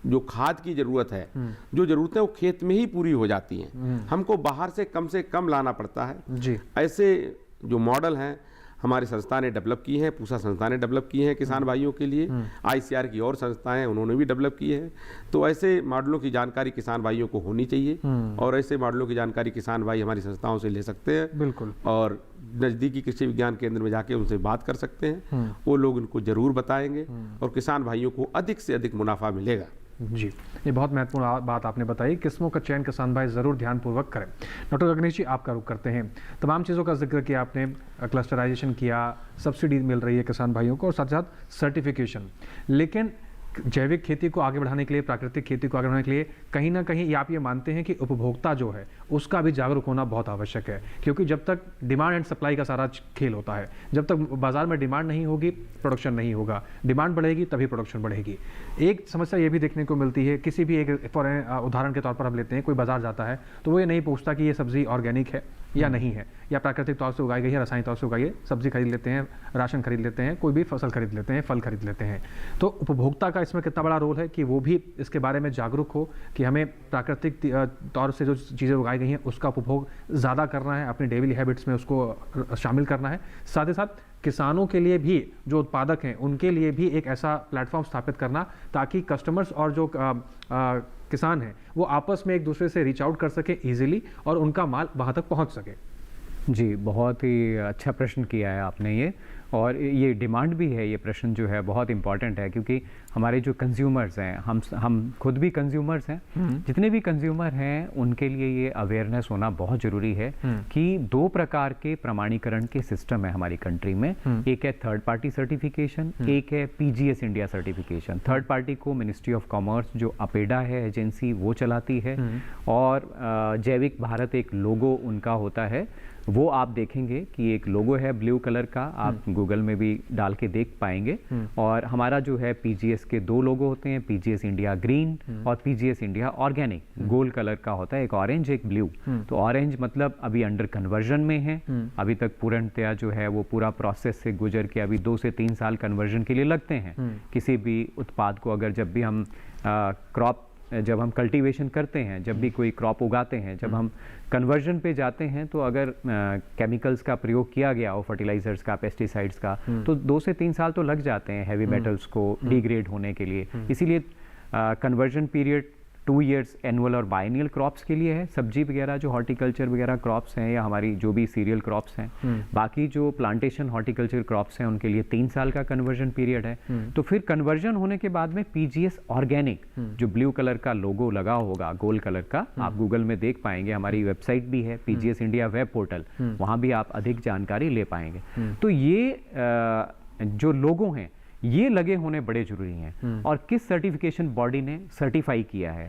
जो खाद की ज़रूरत है, जो ज़रूरतें वो खेत में ही पूरी हो जाती हैं, हमको बाहर से कम लाना पड़ता है जी। ऐसे जो मॉडल हैं हमारी संस्था ने डेवलप की हैं, पूसा संस्था ने डेवलप की हैं किसान भाइयों के लिए, ICR की और संस्थाएं उन्होंने भी डेवलप की है। तो ऐसे मॉडलों की जानकारी किसान भाइयों को होनी चाहिए और ऐसे मॉडलों की जानकारी किसान भाई हमारी संस्थाओं से ले सकते हैं। बिल्कुल। और नज़दीकी कृषि विज्ञान केंद्र में जाके उनसे बात कर सकते हैं, वो लोग उनको जरूर बताएंगे और किसान भाइयों को अधिक से अधिक मुनाफा मिलेगा। जी, ये बहुत महत्वपूर्ण बात आपने बताई। किस्मों का चयन किसान भाई ज़रूर ध्यानपूर्वक करें। डॉक्टर गगनेश जी, आपका रुख करते हैं। तमाम चीज़ों का जिक्र किया आपने, क्लस्टराइजेशन किया, सब्सिडी मिल रही है किसान भाइयों को और साथ साथ सर्टिफिकेशन, लेकिन जैविक खेती को आगे बढ़ाने के लिए, प्राकृतिक खेती को आगे बढ़ाने के लिए कहीं ना कहीं आप ये मानते हैं कि उपभोक्ता जो है उसका भी जागरूक होना बहुत आवश्यक है, क्योंकि जब तक डिमांड एंड सप्लाई का सारा खेल होता है, जब तक बाजार में डिमांड नहीं होगी प्रोडक्शन नहीं होगा, डिमांड बढ़ेगी तभी प्रोडक्शन बढ़ेगी। एक समस्या ये भी देखने को मिलती है, किसी भी एक उदाहरण के तौर पर हम लेते हैं, कोई बाजार जाता है तो वो ये नहीं पूछता कि ये सब्जी ऑर्गेनिक है या नहीं है, या प्राकृतिक तौर से उगाई गई है, रासायनिक तौर से उगाई है। सब्जी खरीद लेते हैं, राशन खरीद लेते हैं, कोई भी फसल खरीद लेते हैं, फल खरीद लेते हैं। तो उपभोक्ता का इसमें कितना बड़ा रोल है कि वो भी इसके बारे में जागरूक हो कि हमें प्राकृतिक तौर से जो चीज़ें उगाई गई हैं उसका उपभोग ज़्यादा करना है, अपने डेली हैबिट्स में उसको शामिल करना है। साथ ही साथ किसानों के लिए भी, जो उत्पादक हैं उनके लिए भी एक ऐसा प्लेटफॉर्म स्थापित करना ताकि कस्टमर्स और जो किसान हैं वो आपस में एक दूसरे से रीच आउट कर सके इजीली और उनका माल वहाँ तक पहुँच सके। जी, बहुत ही अच्छा प्रश्न किया है आपने ये, और ये डिमांड भी है, ये प्रश्न जो है बहुत इम्पॉर्टेंट है, क्योंकि हमारे जो कंज्यूमर्स हैं, हम खुद भी कंज्यूमर्स हैं, जितने भी कंज्यूमर हैं उनके लिए ये अवेयरनेस होना बहुत ज़रूरी है कि 2 प्रकार के प्रमाणीकरण के सिस्टम है हमारी कंट्री में। एक है थर्ड पार्टी सर्टिफिकेशन, एक है PGS India certification. Third party को मिनिस्ट्री ऑफ कॉमर्स जो अपेडा है एजेंसी वो चलाती है, और जैविक भारत एक लोगो उनका होता है, वो आप देखेंगे कि एक लोगो है ब्लू कलर का, आप गूगल में भी डाल के देख पाएंगे। और हमारा जो है PGS के 2 लोगो होते हैं, PGS इंडिया ग्रीन और PGS India organic. Gold colour का होता है, एक ऑरेंज एक ब्लू। तो ऑरेंज मतलब अभी अंडर कन्वर्जन में है, अभी तक पूर्णतया जो है वो पूरा प्रोसेस से गुजर के अभी 2 से 3 साल कन्वर्जन के लिए लगते हैं। किसी भी उत्पाद को अगर जब भी हम जब हम कल्टीवेशन करते हैं, जब भी कोई क्रॉप उगाते हैं, जब हम कन्वर्जन पे जाते हैं, तो अगर केमिकल्स का प्रयोग किया गया हो, फर्टिलाइजर्स का, पेस्टिसाइड्स का, तो 2 से 3 साल तो लग जाते हैं हैवी मेटल्स को डिग्रेड होने के लिए। इसीलिए कन्वर्जन पीरियड 2 इयर्स एनुअल और बाइनियल क्रॉप्स के लिए है। सब्जी वगैरह जो हॉर्टिकल्चर वगैरह क्रॉप्स हैं या हमारी जो भी सीरियल क्रॉप्स हैं, बाकी जो प्लांटेशन हॉर्टिकल्चर क्रॉप्स हैं उनके लिए 3 साल का कन्वर्जन पीरियड है। तो फिर कन्वर्जन होने के बाद में PGS ऑर्गेनिक जो ब्लू कलर का लोगो लगा होगा, गोल्ड कलर का, आप गूगल में देख पाएंगे, हमारी वेबसाइट भी है PGS इंडिया वेब पोर्टल, वहाँ भी आप अधिक जानकारी ले पाएंगे। तो ये जो लोगो हैं ये लगे होने बड़े जरूरी हैं, और किस सर्टिफिकेशन बॉडी ने सर्टिफाई किया है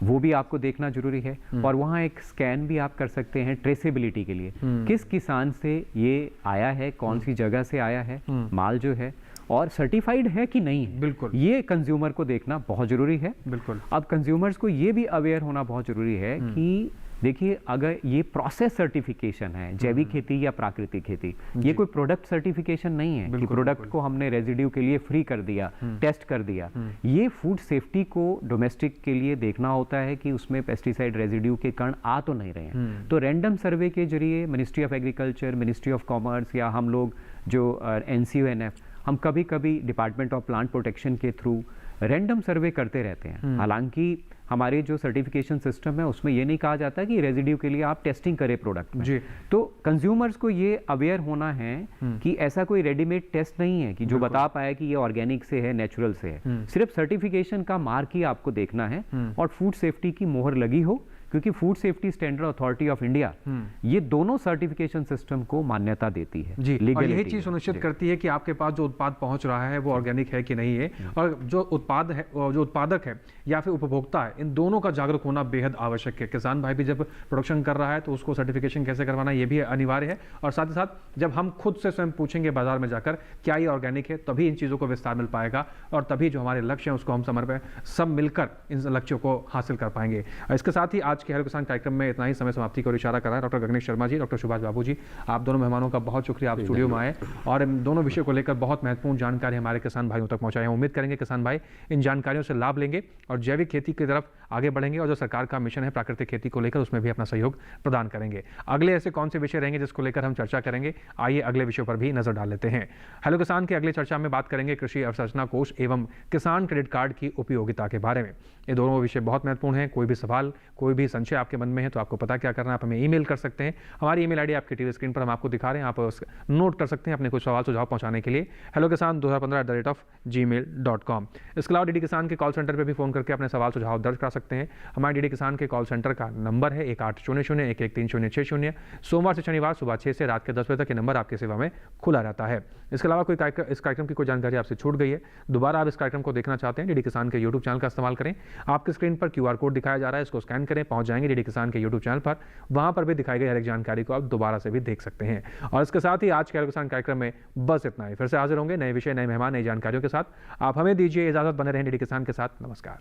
वो भी आपको देखना जरूरी है। और वहाँ एक स्कैन भी आप कर सकते हैं ट्रेसेबिलिटी के लिए, किस किसान से ये आया है, कौन सी जगह से आया है माल जो है, और सर्टिफाइड है कि नहीं है। बिल्कुल, ये कंज्यूमर को देखना बहुत जरूरी है। बिल्कुल। अब कंज्यूमर्स को ये भी अवेयर होना बहुत जरूरी है कि देखिए, अगर ये प्रोसेस सर्टिफिकेशन है, जैविक खेती या प्राकृतिक खेती, ये कोई प्रोडक्ट सर्टिफिकेशन नहीं है कि प्रोडक्ट को हमने रेजिड्यू के लिए फ्री कर दिया, टेस्ट कर दिया। ये फूड सेफ्टी को डोमेस्टिक के लिए देखना होता है कि उसमें पेस्टिसाइड रेजिड्यू के कण आ तो नहीं रहे हैं। तो रैंडम सर्वे के जरिए ministry of agriculture, ministry of commerce या हम लोग जो NCONF, हम कभी कभी डिपार्टमेंट ऑफ प्लांट प्रोटेक्शन के थ्रू रैंडम सर्वे करते रहते हैं। हालांकि हमारे जो सर्टिफिकेशन सिस्टम है उसमें ये नहीं कहा जाता कि रेजिड्यू के लिए आप टेस्टिंग करें प्रोडक्ट में। जी। तो कंज्यूमर्स को ये अवेयर होना है कि ऐसा कोई रेडीमेड टेस्ट नहीं है कि जो बता पाए कि ये ऑर्गेनिक से है, नेचुरल से है। सिर्फ सर्टिफिकेशन का मार्क ही आपको देखना है और फूड सेफ्टी की मोहर लगी हो, क्योंकि food safety standard authority of India ये दोनों सर्टिफिकेशन सिस्टम को मान्यता देती है जी। और यही चीज सुनिश्चित करती है कि आपके पास जो उत्पाद पहुंच रहा है वो ऑर्गेनिक है कि नहीं है, और जो उत्पाद है, जो उत्पादक है या फिर उपभोक्ता है, इन दोनों का जागरूक होना बेहद आवश्यक है। किसान भाई भी जब प्रोडक्शन कर रहा है तो उसको सर्टिफिकेशन कैसे करवाना ये भी अनिवार्य है, और साथ ही साथ जब हम खुद से स्वयं पूछेंगे बाजार में जाकर क्या ये ऑर्गेनिक है, तभी इन चीज़ों को विस्तार मिल पाएगा और तभी जो हमारे लक्ष्य हैं उसको हम सब मिलकर इन लक्ष्यों को हासिल कर पाएंगे। इसके साथ ही आज के हेलो किसान कार्यक्रम में इतना ही समय समाप्ति की ओर इशारा कर रहा है। डॉक्टर गगनेश शर्मा जी, डॉक्टर सुभाष बाबू जी, आप दोनों मेहमानों का बहुत शुक्रिया, आप स्टूडियो में आए और इन दोनों विषयों को लेकर बहुत महत्वपूर्ण जानकारी हमारे किसान भाइयों तक पहुंचाएं। उम्मीद करेंगे किसान भाई इन जानकारियों से लाभ लेंगे और जैविक खेती की तरफ आगे बढ़ेंगे और जो सरकार का मिशन है प्राकृतिक खेती को लेकर उसमें भी अपना सहयोग प्रदान करेंगे। अगले ऐसे कौन से विषय रहेंगे जिसको लेकर हम चर्चा करेंगे, आइए अगले विषयों पर भी नजर डाल लेते हैं। हेलो किसान के अगले चर्चा में बात करेंगे कृषि अवसंरचना कोष एवं किसान क्रेडिट कार्ड की उपयोगिता के बारे में। ये दोनों विषय बहुत महत्वपूर्ण हैं। कोई भी सवाल, कोई भी संशय आपके मन में है तो आपको पता क्या करना है, आप हमें ईमेल कर सकते हैं। हमारी ईमेल आईडी आपकी टीवी स्क्रीन पर हम आपको दिखा रहे हैं, आप नोट कर सकते हैं अपने कुछ सवाल सुझाव पहुंचाने के लिए hellokisan2015@gmail.com। इसके अलावा डीडी किसान के कॉल सेंटर पर भी फोन करके अपने सवाल सुझाव दर्ज करा सकते हैं। हमारे डीडी किसान के कॉल सेंटर का नंबर है 1800-113-060। सोमवार से शनिवार सुबह 6 से रात के 10 बजे तक ये नंबर आपकी सेवा में खुला रहता है। इसके अलावा इस कार्यक्रम की कोई जानकारी आपसे छूट गई है, दोबारा आप इस कार्यक्रम को देखना चाहते हैं, डीडी किसान के यूट्यूब चैनल का इस्तेमाल करें। आपकी स्क्रीन पर QR कोड दिखाया जा रहा है, इसको स्कैन करें, पहुंच जाएंगे डीडी किसान के यूट्यूब चैनल पर। वहां पर भी दिखाई गई हर एक जानकारी को आप दोबारा से भी देख सकते हैं। और इसके साथ ही आज के हेलो किसान कार्यक्रम में बस इतना ही। फिर से हाजिर होंगे नए विषय, नए मेहमान, नई जानकारियों के साथ। आप हमें दीजिए इजाजत, बने रहें डीडी किसान के साथ। नमस्कार।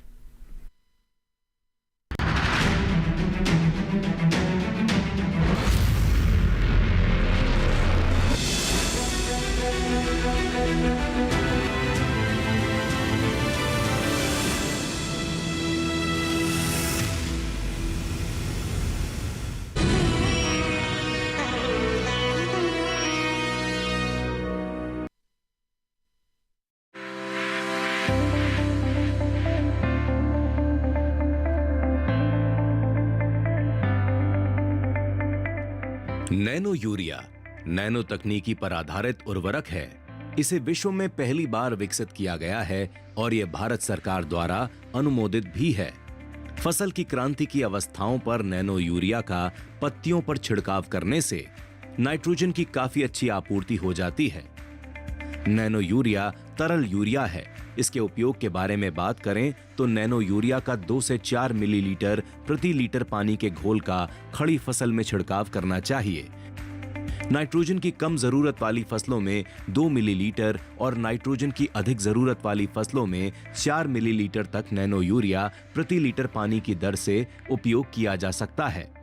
नैनो यूरिया नैनो तकनीकी पर आधारित उर्वरक है। इसे विश्व में पहली बार विकसित किया गया है और यह भारत सरकार द्वारा अनुमोदित भी है। फसल की क्रांति की अवस्थाओं पर नैनो यूरिया का पत्तियों पर छिड़काव करने से नाइट्रोजन की काफी अच्छी आपूर्ति हो जाती है। नैनो यूरिया तरल यूरिया है। इसके उपयोग के बारे में बात करें तो नैनो यूरिया का 2 से 4 मिलीलीटर प्रति लीटर पानी के घोल का खड़ी फसल में छिड़काव करना चाहिए। नाइट्रोजन की कम जरूरत वाली फसलों में 2 मिलीलीटर और नाइट्रोजन की अधिक जरूरत वाली फसलों में 4 मिलीलीटर तक नैनो यूरिया प्रति लीटर पानी की दर से उपयोग किया जा सकता है।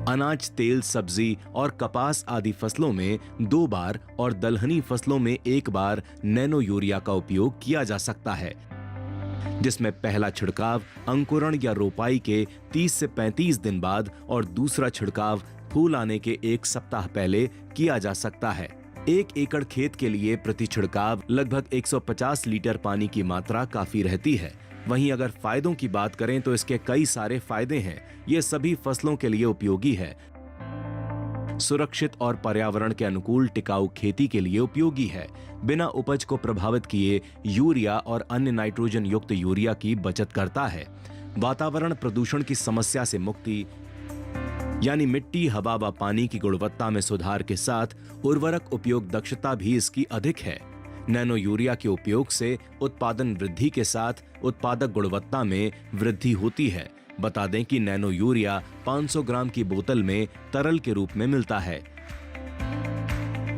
अनाज, तेल, सब्जी और कपास आदि फसलों में 2 बार और दलहनी फसलों में 1 बार नैनो यूरिया का उपयोग किया जा सकता है, जिसमें पहला छिड़काव अंकुरण या रोपाई के 30 से 35 दिन बाद और दूसरा छिड़काव फूल आने के 1 सप्ताह पहले किया जा सकता है। 1 एकड़ खेत के लिए प्रति छिड़काव लगभग 150 लीटर पानी की मात्रा काफी रहती है। वहीं अगर फायदों की बात करें तो इसके कई सारे फायदे हैं। ये सभी फसलों के लिए उपयोगी है। सुरक्षित और पर्यावरण के अनुकूल टिकाऊ खेती के लिए उपयोगी है। बिना उपज को प्रभावित किए यूरिया और अन्य नाइट्रोजन युक्त यूरिया की बचत करता है। वातावरण प्रदूषण की समस्या से मुक्ति यानी मिट्टी, हवा व पानी की गुणवत्ता में सुधार के साथ उर्वरक उपयोग दक्षता भी इसकी अधिक है। नैनो यूरिया के उपयोग से उत्पादन वृद्धि के साथ उत्पादक गुणवत्ता में वृद्धि होती है। बता दें कि नैनो यूरिया 500 ग्राम की बोतल में तरल के रूप में मिलता है।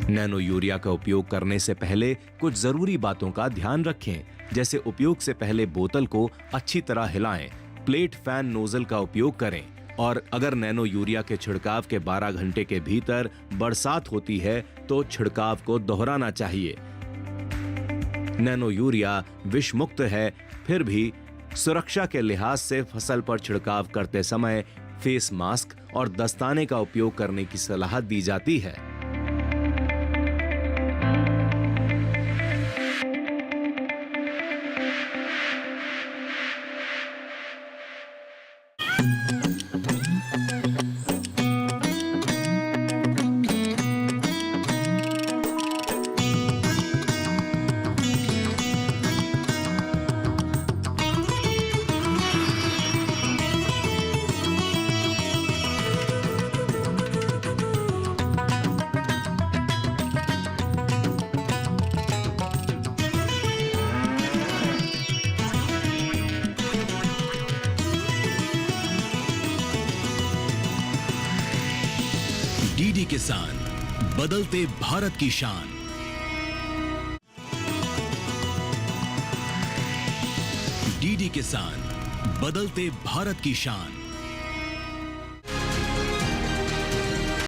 नैनो यूरिया का उपयोग करने से पहले कुछ जरूरी बातों का ध्यान रखें, जैसे उपयोग से पहले बोतल को अच्छी तरह हिलाएं, प्लेट फैन नोजल का उपयोग करें और अगर नैनो यूरिया के छिड़काव के 12 घंटे के भीतर बरसात होती है तो छिड़काव को दोहराना चाहिए। नैनो यूरिया विष मुक्त है, फिर भी सुरक्षा के लिहाज से फसल पर छिड़काव करते समय फेस मास्क और दस्ताने का उपयोग करने की सलाह दी जाती है। डीडी किसान, बदलते भारत की शान। डीडी किसान, बदलते भारत की शान।